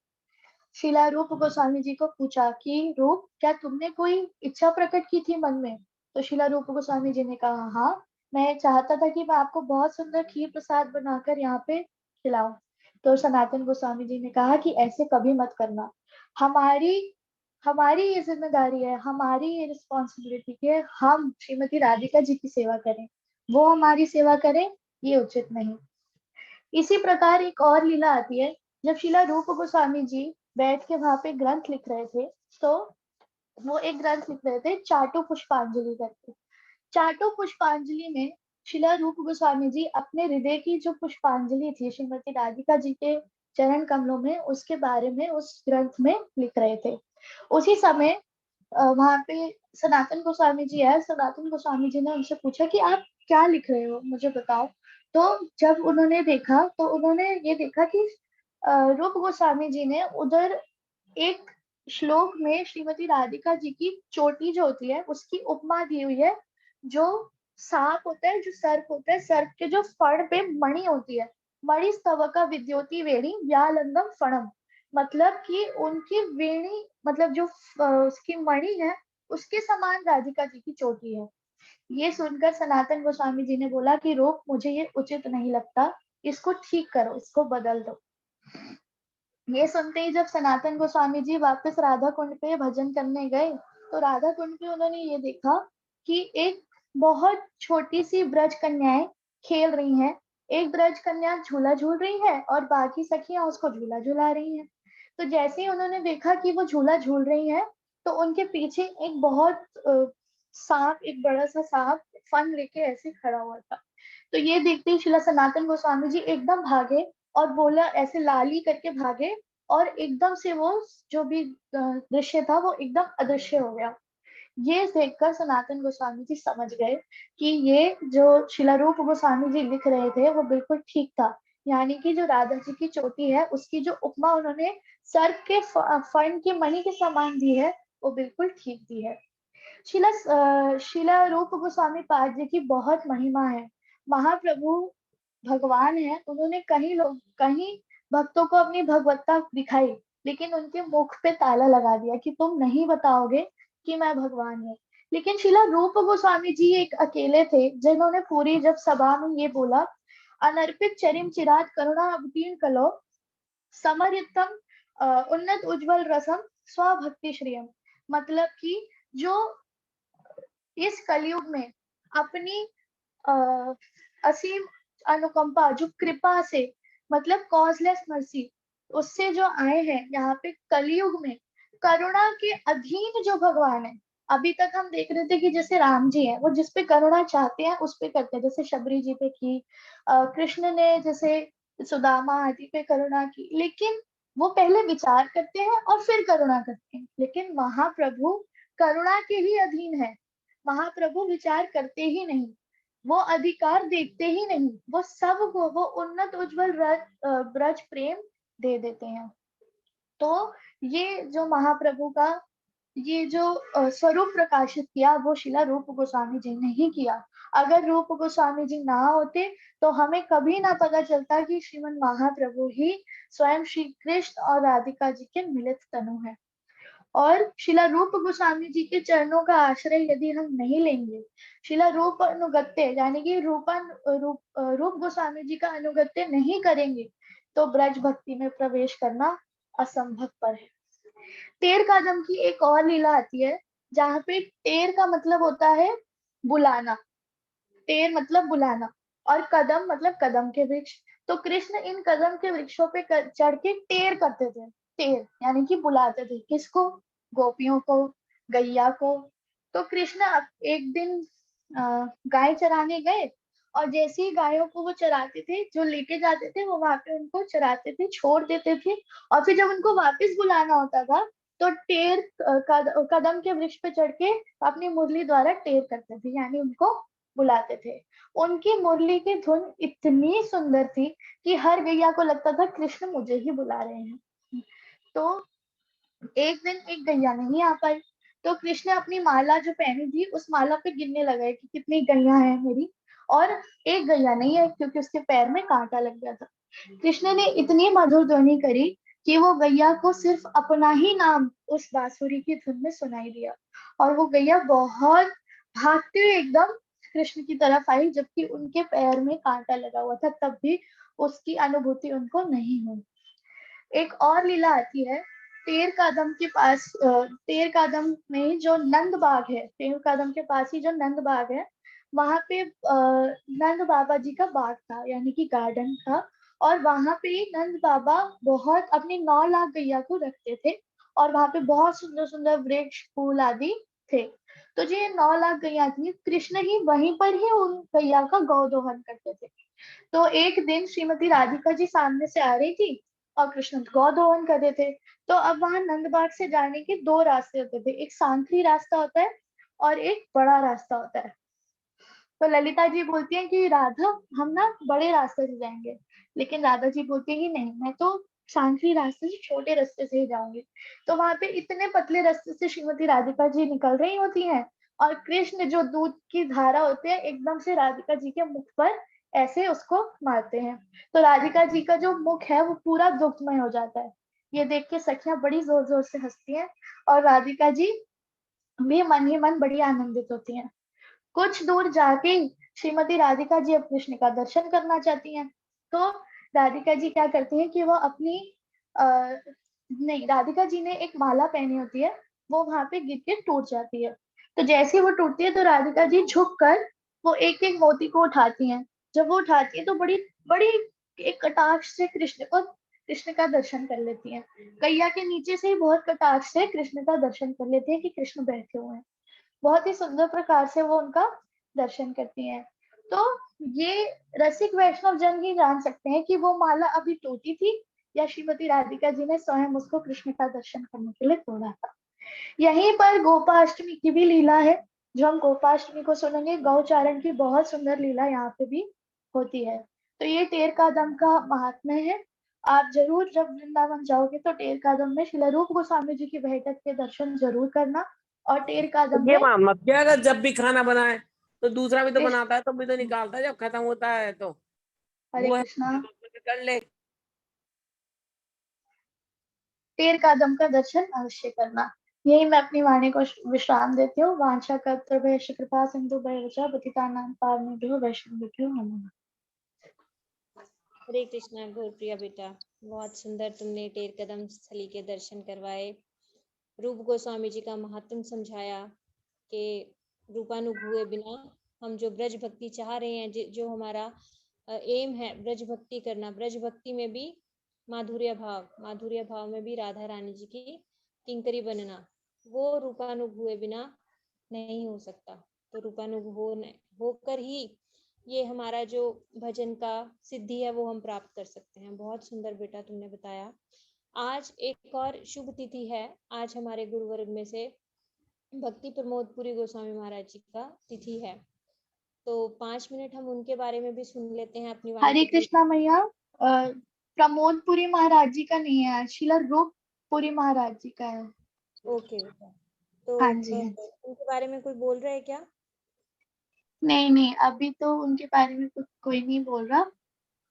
शिला रूप गोस्वामी जी को पूछा कि रूप क्या तुमने कोई इच्छा प्रकट की थी मन में? तो शिला रूप गोस्वामी जी ने कहा, हाँ मैं चाहता था कि मैं आपको बहुत सुंदर खीर प्रसाद बनाकर यहाँ पे खिलाऊं। तो सनातन गोस्वामी जी ने कहा कि ऐसे कभी मत करना, हमारी हमारी ये जिम्मेदारी है, हमारी ये रिस्पॉन्सिबिलिटी है, हम श्रीमती राधिका जी की सेवा करें, वो हमारी सेवा करें, ये उचित नहीं। इसी प्रकार एक और लीला आती है, जब शिला रूप गोस्वामी जी बैठ के वहां पे ग्रंथ लिख रहे थे, तो वो एक ग्रंथ लिख रहे थे चाटु पुष्पांजलि करके। चाटु पुष्पांजलि में शिला रूप गोस्वामी जी अपने हृदय की जो पुष्पांजलि थी श्रीमती राधिका जी के चरण कमलों में, उसके बारे में उस ग्रंथ में लिख रहे थे। उसी समय वहां पे सनातन गोस्वामी जी है, सनातन गोस्वामी जी ने उनसे पूछा कि आप क्या लिख रहे हो, मुझे बताओ। तो जब उन्होंने देखा तो उन्होंने ये देखा कि रूप गोस्वामी जी ने उधर एक श्लोक में श्रीमती राधिका जी की चोटी जो होती है उसकी उपमा दी हुई है। जो सांप होता है, जो सर्प होता है, सर्प के जो फण पे मणि होती है, मणि स्तवका विद्योति वेणी व्यालंगम फणम, मतलब कि उनकी वेणी मतलब जो उसकी मणि है उसके समान राधिका जी की चोटी है। ये सुनकर सनातन गोस्वामी जी ने बोला कि रोक, मुझे ये उचित नहीं लगता, इसको ठीक करो, इसको बदल दो। ये सुनते ही जब सनातन गोस्वामी जी वापस राधा कुंड पे भजन करने गए तो राधा कुंड पे उन्होंने ये देखा कि एक बहुत छोटी सी ब्रज कन्याएं खेल रही हैं। एक ब्रज कन्या झूला झूल रही है और बाकी सखियां उसको झूला झूला रही हैं। तो जैसे ही उन्होंने देखा कि वो झूला झूल रही है तो उनके पीछे एक बहुत सांप, एक बड़ा सा सांप फन लेके ऐसे खड़ा हुआ था। तो ये देखते ही शिला सनातन गोस्वामी जी एकदम भागे और बोला, ऐसे लाली करके भागे, और एकदम से वो जो भी दृश्य था वो एकदम अदृश्य हो गया। ये देखकर सनातन गोस्वामी जी समझ गए कि ये जो शिलारूप गोस्वामी जी लिख रहे थे वो बिल्कुल ठीक था, यानी कि जो राधा जी की चोटी है उसकी जो उपमा उन्होंने सर्प के फण के मणि के समान दी है वो बिल्कुल ठीक दी है। शिला रूप गोस्वामी पाद जी की बहुत महिमा है। महाप्रभु भगवान है, उन्होंने कहीं भक्तों को अपनी भगवत्ता दिखाई, लेकिन उनके मुख पे ताला लगा दिया कि तुम नहीं बताओगे कि मैं भगवान हूँ। लेकिन शिला रूप गोस्वामी जी एक अकेले थे जिन्होंने पूरी जब सभा में ये बोला, अनर्पित चरिम चिरात करुणा अवतीर्ण कलो समरितम उन्नत उज्जवल रसम स्वभक्ति श्रियम, मतलब कि जो इस कलयुग में अपनी असीम अनुकंपा, जो कृपा से, मतलब कॉजलेस मर्सी, उससे जो आए हैं यहाँ पे कलयुग में, करुणा के अधीन जो भगवान है, अभी तक हम देख रहे थे कि जैसे राम जी हैं, वो जिस पे करुणा चाहते हैं उस पे करते हैं, जैसे शबरी जी पे की, कृष्ण ने जैसे सुदामा आदि पे करुणा की, लेकिन वो पहले विचार करते हैं और फिर करुणा करते हैं। लेकिन महाप्रभु करुणा के ही अधीन है, महाप्रभु विचार करते ही नहीं, वो अधिकार देखते ही नहीं, वो सबको वो उन्नत उज्जवल ब्रज प्रेम दे देते हैं। तो ये जो महाप्रभु का ये जो स्वरूप प्रकाशित किया, वो शिला रूप गोस्वामी जी ने ही किया। अगर रूप गोस्वामी जी ना होते तो हमें कभी ना पता चलता कि श्रीमन महाप्रभु ही स्वयं श्री कृष्ण और राधिका जी के मिलित तनु है। और शिला रूप गोस्वामी जी के चरणों का आश्रय यदि हम नहीं लेंगे, शिला रूप अनुगत्य यानी कि रूप गोस्वामी जी का अनुगत्य नहीं करेंगे, तो ब्रज भक्ति में प्रवेश करना असंभव पर है। टेर कादम की एक और लीला आती है, जहाँ पे टेर का मतलब होता है बुलाना, टेर मतलब बुलाना, और कदम मतलब कदम के वृक्ष। तो कृष्ण इन कदम के वृक्षों पे चढ़ के टेर करते थे। टेर यानी कि बुलाते थे, किसको? गोपियों को, गैया को। तो कृष्ण एक दिन गाय चराने गए, और जैसे ही गायों को वो चराते थे, जो लेके जाते थे वो वहां पे उनको चराते थे, छोड़ देते थे, और फिर जब उनको वापस बुलाना होता था तो टेर कदम के वृक्ष पे चढ़ के अपनी मुरली द्वारा टेर करते थे, यानी उनको बुलाते थे। उनकी मुरली की धुन इतनी सुंदर थी कि हर गैया को लगता था कृष्ण मुझे ही बुला रहे हैं। तो एक दिन एक गैया नहीं आ पाई, तो कृष्ण अपनी माला जो पहनी थी उस माला पे गिनने लगे कि कितनी गैया है मेरी, और एक गैया नहीं है क्योंकि उसके पैर में कांटा लग गया था। कृष्ण ने इतनी मधुर ध्वनि करी कि वो गैया को सिर्फ अपना ही नाम उस बांसुरी की धुन में सुनाई दिया, और वो गैया बहुत भागते हुए एकदम कृष्ण की तरफ आई, जबकि उनके पैर में कांटा लगा हुआ था, तब भी उसकी अनुभूति उनको नहीं हुई। एक और लीला आती है टेर कादम के पास, टेर कादम में जो नंद बाग है, टेर कादम के पास ही जो नंद बाग है, वहां पे नंद बाबा जी का बाग था, यानी कि गार्डन था, और वहां पे नंद बाबा बहुत अपनी 9 लाख गैया को रखते थे, और वहां पे बहुत सुंदर सुंदर वृक्ष फूल आदि थे। तो जो ये 9 लाख गैया थी, कृष्ण ही वहीं पर ही उन गैया का गौदोहन करते थे। तो एक दिन श्रीमती राधिका जी सामने से आ रही थी और कृष्ण गौदोहन कर रहे थे। तो अब वहां नंदबाग से जाने के 2 रास्ते होते थे, एक सांकरी रास्ता होता है और एक बड़ा रास्ता होता है। तो ललिता जी बोलती हैं कि राधा हम ना बड़े रास्ते से जाएंगे, लेकिन राधा जी बोलती है कि नहीं, मैं तो सांकरी रास्ते से छोटे रास्ते से ही जाऊंगी। तो वहां पे इतने पतले रास्ते से श्रीमती राधिका जी निकल रही होती हैं, और कृष्ण जो दूध की धारा होते हैं एकदम से राधिका जी के मुख पर ऐसे उसको मारते हैं। तो राधिका जी का जो मुख है वो पूरा दुखमय हो जाता है। ये देख के सखियां बड़ी जोर जोर से हंसती हैं, और राधिका जी भी मन ही मन बड़ी आनंदित होती हैं। कुछ दूर जाके श्रीमती राधिका जी अब कृष्ण का दर्शन करना चाहती हैं। तो राधिका जी क्या करती हैं कि वो अपनी आ, नहीं, राधिका जी ने एक माला पहनी होती है, वो वहां पे गिर के टूट जाती है। तो जैसे ही वो टूटती है तो राधिका जी झुक कर वो एक एक मोती को उठाती हैं। जब वो उठाती है तो बड़ी बड़ी एक कटाक्ष से कृष्ण का दर्शन कर लेती हैं। गैया के नीचे से ही बहुत कटाक्ष से कृष्ण का दर्शन कर लेती है कि कृष्ण बैठे हुए हैं। बहुत ही सुंदर प्रकार से वो उनका दर्शन करती हैं। तो ये रसिक वैष्णव जन ही जान सकते हैं कि वो माला अभी टूटी थी या श्रीमती राधिका जी ने स्वयं उसको कृष्ण का दर्शन करने के लिए तोड़ा था। यहीं पर गोपाष्टमी की भी लीला है, जो हम गोपाष्टमी को सुनेंगे। गौचारण की बहुत सुंदर लीला यहाँ पे भी होती है। तो ये टेर कादम का महात्म्य है। आप जरूर जब वृंदावन जाओगे तो टेर कादम में शिला रूप गोस्वामी जी की बैठक के दर्शन जरूर करना, और टेर कादम ये में मान मत क्या, अगर जब भी खाना बनाए तो दूसरा भी तो कृष्ण, बनाता है, तो भी तो निकालता है जब खत्म होता है, तो हरे वो है कृष्णा, कर ले। टेर कादम का दर्शन अवश्य करना। यही मैं अपनी वाणी को विश्राम देती हूँ। वांछा कर्तव्य कृपा सिंधु भयवचा पतितानां पावनेभ्यो वैष्णवेभ्यो नमो नमः। हरे कृष्णा गौर प्रिया बेटा, बहुत सुंदर तुमने टेर कदम स्थली के दर्शन करवाए, रूप गोस्वामी जी का महात्म समझाया कि रूपानुभूए बिना हम जो ब्रज भक्ति चाह रहे हैं, जो हमारा एम है ब्रज भक्ति करना, ब्रज भक्ति में भी माधुर्य भाव में भी राधा रानी जी की किंकरी बनना, वो रूपानुभूए बिना नहीं हो सकता। तो रूपानुभव होकर ही ये हमारा जो भजन का सिद्धि है वो हम प्राप्त कर सकते हैं। बहुत सुंदर बेटा तुमने बताया। आज एक और शुभ तिथि है। आज हमारे गुरुवर्ग में से भक्ति प्रमोद पुरी गोस्वामी महाराज जी का तिथि है। तो 5 मिनट हम उनके बारे में भी सुन लेते हैं अपनी वाणी हरे के कृष्णा मैया। प्रमोद पुरी महाराज जी का नहीं है, शीला रूप पुरी महाराज जी का है। ओके बेटा। तो हाँ जी, हाँ जी। उनके बारे में कोई बोल रहा है क्या? नहीं नहीं, अभी तो उनके बारे में कोई नहीं बोल रहा।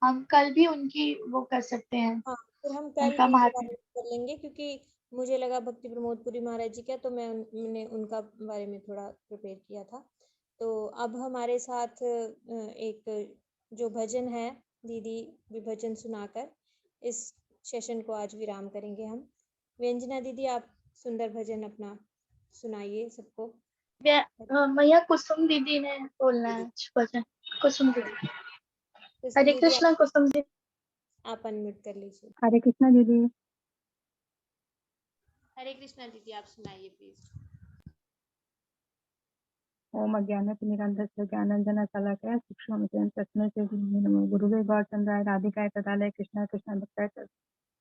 हम कल भी उनकी वो कर सकते हैं, हाँ, फिर हम कल उनका उनके बारे महात्म्य। में कर लेंगे, क्योंकि मुझे लगा भक्ति प्रमोद पुरी महाराज जी का, तो मैंने उनका बारे में थोड़ा प्रिपेयर किया था। तो अब हमारे साथ एक जो भजन है, दीदी भी भजन सुनाकर इस सेशन को आज विराम करेंगे हम। व्यंजना दीदी, आप सुंदर भजन अपना सुनाइए सबको। मैया कुसुम दीदी ने बोलना है भजन। कुसुम दीदी। कुसुम हरे दीदी, कृष्णा कुसुम दीदी। आप अनम्यूट कर लीजिए। हरे कृष्णा दीदी। हरे कृष्णा दीदी, आप सुनाइए प्लीज। ओम अज्ञानतिमिरान्धस्य ज्ञानाञ्जनशलाकया चक्षुरुन्मिलितं तस्मै श्रीगुरुवे नमः। गुरुवे गौरचन्द्राय राधिकाय तदालय कृष्णाय कृष्णभक्ताय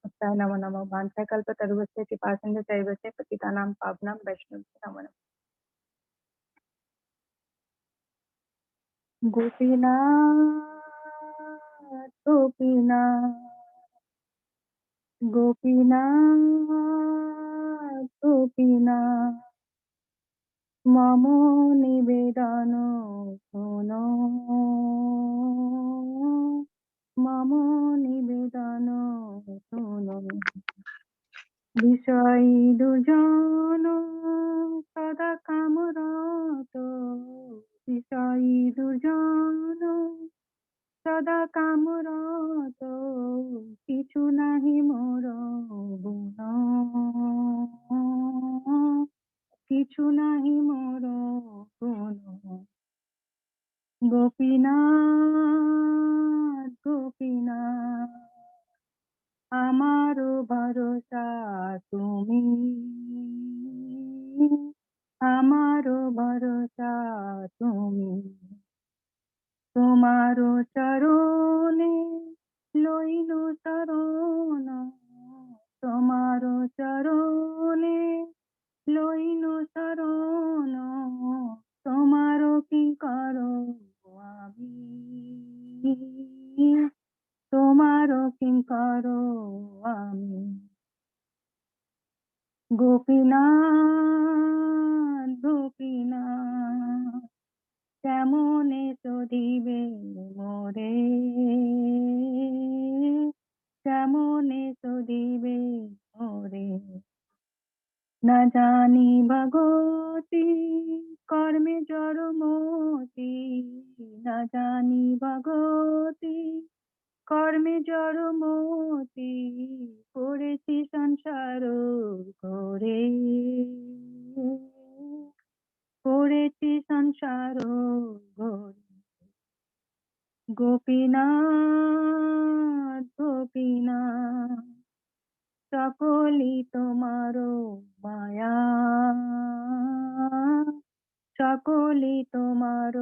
भक्ताय नमो नमः। वाञ्छाकल्पतरुभ्यश्च कृपासिन्धुभ्यश्च पतितानां पावनां वैष्णवेभ्यो नमो नमः। गोपीनाथ गोपीनाथ गोपीनाथ गोपीनाथ मम निवेदन शृणु मम निवेदन शृणु বিষয়ী দুজন সদা কামরত বিষয়ী দুজন সদা কামরত কিছু নাহি মোর গুণ কিছু নাহি মোর গুণ গোপীনাথ গোপীনাথ আমারো ভরসা তুমি আমারো ভরসা তুমি তোমারো চরণে লইলু শরণ তোমারো চরণে লইলু শরণ তোমারো কি করো আমি তোমারও কিঙ্কর আমি গোপীনাথ গোপীনাথ কেমনে শোধিবে মোরে কেমনে শোধিবে মোরে না জানি ভগতি কর্মে জড়মতি না জানি ভগতি কর্মে জড়মতি করেছি সংসার ঘরে করেছি সংসার ঘরে গোপীনাথ গোপীনাথ সকলি তোমার মায়া সকলি তোমার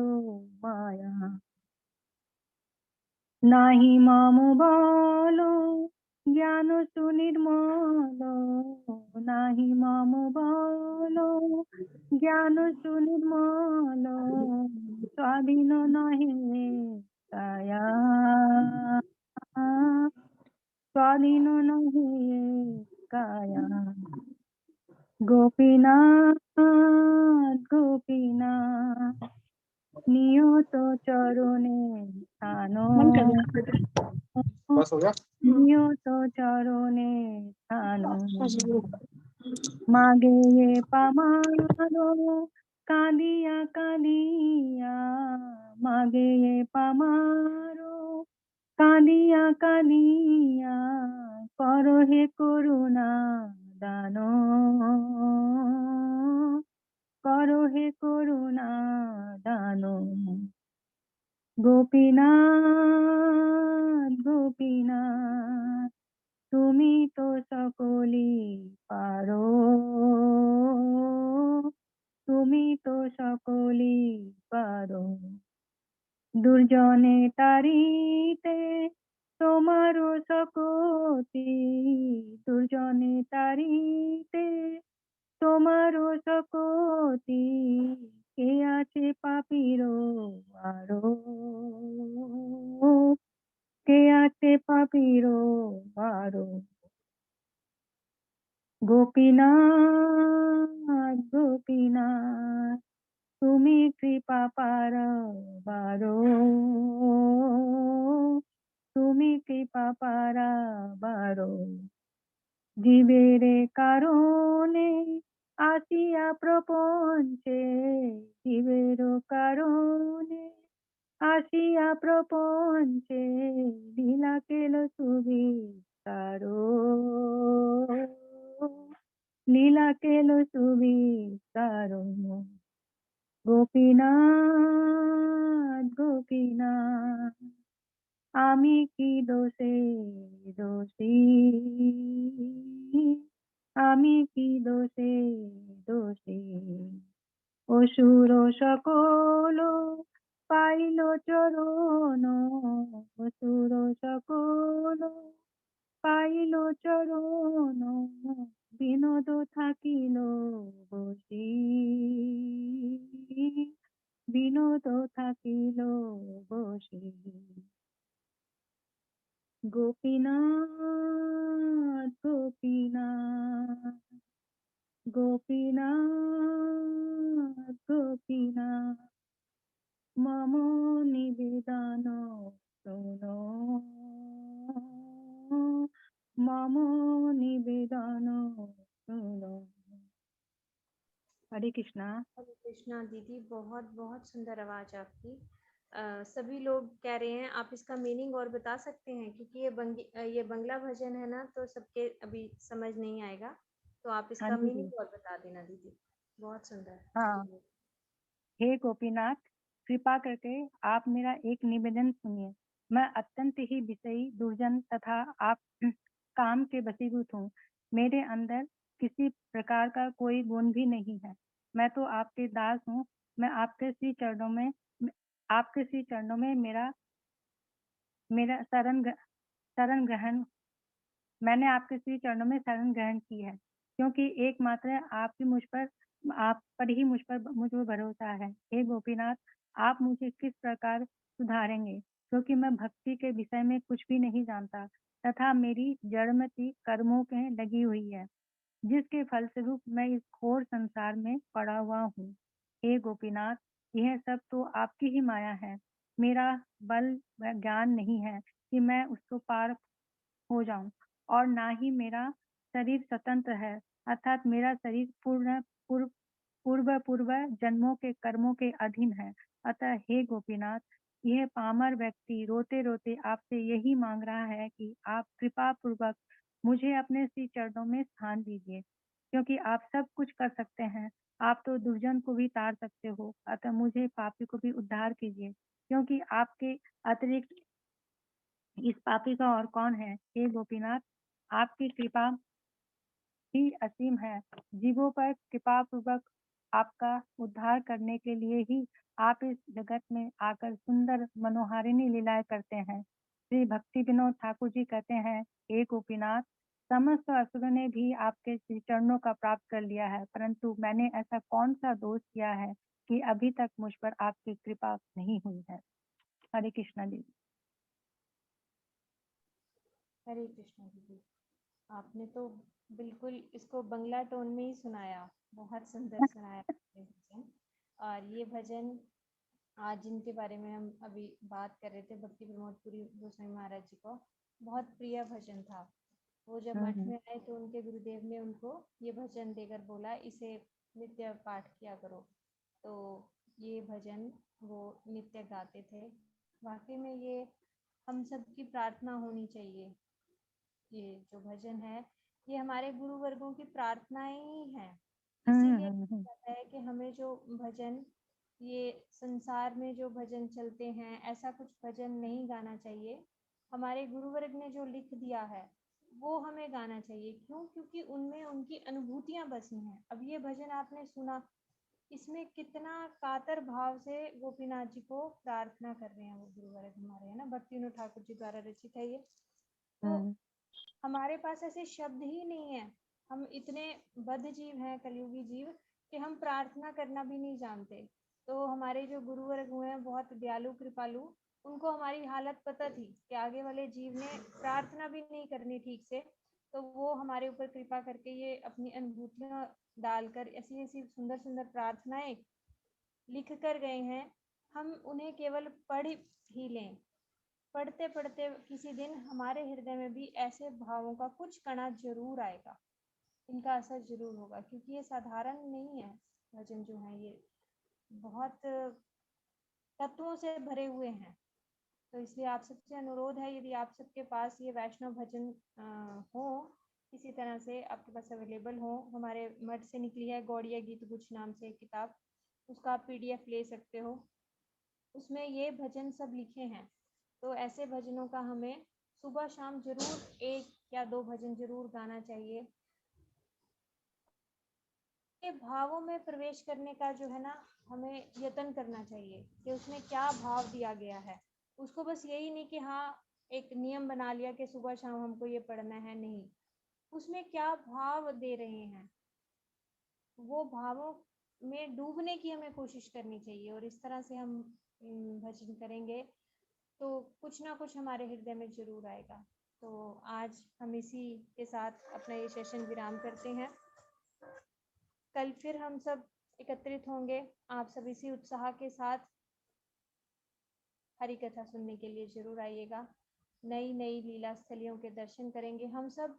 মায়া নাহি মম বল জ্ঞান সুনির্মল নাহি মম বল জ্ঞান সুনির্মল স্বাধীন নহে কায়া স্বাধীন নহে কায়া গোপীনাথ গোপীনাথ নিয়ত চরণে স্থান নিয়ত চরণে স্থান মাগে পামারো কাঁদিয়া কাঁদিয়া মাগে পামারো কাঁদিয়া কাঁদিয়া করো হে করুণা দান করো হে করুণা দান গোপীনাথ গোপীনাথ তুমি তো সকলি পারো তুমি তো তারিতে তোমারও সকতি দুর্জনে তারিতে তোমারও সকতি কে আছে পাপির আরো কে আছে পাপির আরো গোপীনাথ গোপীনাথ তুমি কৃপা পারাবারো তুমি কৃপা পারাবারো জীবের কারণে আসিয়া প্রপঞ্চে জীবের কারণে আসিয়া প্রপঞ্চে লীলা কেল সুবিস্তারো লীলা কেল সুবিস্তারো গোপীনাথ গোপীনাথ আমি কি দোষে দোষী আমি কি দোষে দোষী অসুর সকল পাইল চরণ অসুর সকল পাইল চরণ বিনোদ থাকিল বসি বিনোদ থাকিল বসি গোপীনাথ গোপীনাথ গোপীনাথ গোপীনাথ মম নিবেদন শোনো মম নিবেদন শোনো। हरे कृष्णा। हरे कृष्णा दीदी, बहुत बहुत सुंदर आवाज आपकी। सभी लोग कह रहे हैं आप इसका मीनिंग और बता सकते हैं, क्योंकि ये बंगला भजन है ना, तो सबके अभी समझ नहीं आएगा, तो आप हाँ इसका जी मीनिंग और बता देना दीदी। बहुत सुंदर। हाँ। हे गोपीनाथ, कृपा करके आप मेरा एक निवेदन सुनिए। मैं अत्यंत ही विषयी दुर्जन तथा आप काम के वशीभूत हूँ। मेरे अंदर किसी प्रकार का कोई गुण भी नहीं है। मैं तो आपके दास हूँ। मैं आपके श्री चरणों में मेरा शरण ग्रहण मैंने आपके श्री चरणों में शरण ग्रहण की है, क्योंकि एकमात्र आप पर ही मुझ पर भरोसा है। हे गोपीनाथ, आप मुझे किस प्रकार सुधारेंगे, क्योंकि मैं भक्ति के विषय में कुछ भी नहीं जानता तथा मेरी जड़मति कर्मों के लगी हुई है, जिसके फलस्वरूप मैं इस घोर संसार में पड़ा हुआ हूँ। हे गोपीनाथ, यह सब तो आपकी ही माया है। मेरा बल व ज्ञान नहीं है कि मैं उसको पार हो जाऊं, और ना ही मेरा शरीर स्वतंत्र है, अर्थात मेरा शरीर पूर्व जन्मों के कर्मों के अधीन है। अतः हे गोपीनाथ, यह पामर व्यक्ति रोते रोते आपसे यही मांग रहा है कि आप कृपा पूर्वक मुझे अपने श्री चरणों में स्थान दीजिए, क्योंकि आप सब कुछ कर सकते हैं। आप तो दुर्जन को भी तार सकते हो, अतः मुझे पापी को भी उद्धार कीजिए, क्योंकि आपके अतिरिक्त इस पापी का और कौन है। हे गोपीनाथ, आपकी कृपा ही असीम है। जीवों पर कृपा पूर्वक आपका उद्धार करने के लिए ही आप इस जगत में आकर सुंदर मनोहारिणी लीलाएं करते हैं। श्री भक्ति विनोद ठाकुर जी कहते हैं, हे गोपीनाथ, समस्त असुरों ने भी आपके श्री चरणों का प्राप्त कर लिया है, परंतु मैंने ऐसा कौन सा दोष किया है कि अभी तक मुझ पर आपकी कृपा नहीं हुई है। हरे कृष्णा जी। हरे कृष्णा दीदी, आपने तो बिल्कुल इसको बंगला टोन में ही सुनाया, बहुत सुंदर सुनाया आपने भजन। और ये भजन आज जिनके बारे में हम अभी बात कर रहे थे, भक्ति प्रमोद पुरी गोस्वामी महाराज जी को बहुत प्रिय भजन था। वो जब मठ में आए तो उनके गुरुदेव ने उनको ये भजन देकर बोला, इसे नित्य पाठ किया करो। तो ये भजन वो नित्य गाते थे। वाकई में ये हम सबकी प्रार्थना होनी चाहिए। ये जो भजन है ये हमारे गुरु वर्गों की प्रार्थनाएं ही हैं। इसीलिए कहता है कि हमें जो भजन, ये संसार में जो भजन चलते हैं, ऐसा कुछ भजन नहीं गाना चाहिए। हमारे गुरु वर्ग ने जो लिख दिया है वो हमें गाना चाहिए। क्यों? क्योंकि उनमें उनकी अनुभूतियां बसी हैं। अब ये भजन आपने सुना, इसमें कितना कातर भाव से गोपीनाथ जी को प्रार्थना कर रहे हैं वो गुरुवर हमारे, है ना। भक्ति विनोद ठाकुर जी द्वारा रचित है ये। तो हमारे पास ऐसे शब्द ही नहीं है, हम इतने बद्ध जीव हैं, कलयुगी जीव, कि हम प्रार्थना करना भी नहीं जानते। तो हमारे जो गुरुवर हुए हैं बहुत दयालु कृपालु, उनको हमारी हालत पता थी कि आगे वाले जीव ने प्रार्थना भी नहीं करनी ठीक से, तो वो हमारे ऊपर कृपा करके ये अपनी अनुभूतियां डालकर ऐसी ऐसी सुंदर सुंदर प्रार्थनाएं लिख कर गए हैं। हम उन्हें केवल पढ़ ही लें, पढ़ते पढ़ते किसी दिन हमारे हृदय में भी ऐसे भावों का कुछ कणा जरूर आएगा, इनका असर जरूर होगा, क्योंकि ये साधारण नहीं है। भजन जो है ये बहुत तत्वों से भरे हुए हैं। तो इसलिए आप सबसे अनुरोध है, यदि आप सबके पास ये वैष्णव भजन हो, किसी तरह से आपके पास अवेलेबल हो, हमारे मठ से निकली है गौड़िया गीत गुच्छ नाम से एक किताब, उसका आप PDF ले सकते हो। उसमें ये भजन सब लिखे हैं। तो ऐसे भजनों का हमें सुबह शाम जरूर 1 या 2 भजन जरूर गाना चाहिए। ये भावों में प्रवेश करने का जो है ना, हमें यत्न करना चाहिए कि उसमें क्या भाव दिया गया है। उसको बस यही नहीं कि हाँ एक नियम बना लिया कि सुबह शाम हमको ये पढ़ना है, नहीं, उसमें क्या भाव दे रहे हैं, वो भावों में डूबने की हमें कोशिश करनी चाहिए। और इस तरह से हम भजन करेंगे तो कुछ ना कुछ हमारे हृदय में जरूर आएगा। तो आज हम इसी के साथ अपना ये सेशन विराम करते हैं। कल फिर हम सब एकत्रित होंगे, आप सब इसी उत्साह के साथ हरि कथा सुनने के लिए जरूर आइएगा। नई नई लीला स्थलियों के दर्शन करेंगे, हम सब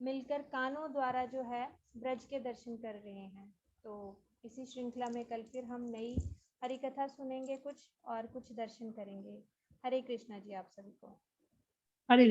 मिलकर कानों द्वारा जो है ब्रज के दर्शन कर रहे हैं। तो इसी श्रृंखला में कल फिर हम नई हरि कथा सुनेंगे कुछ और कुछ दर्शन करेंगे। हरे कृष्णा जी आप सभी को। हरे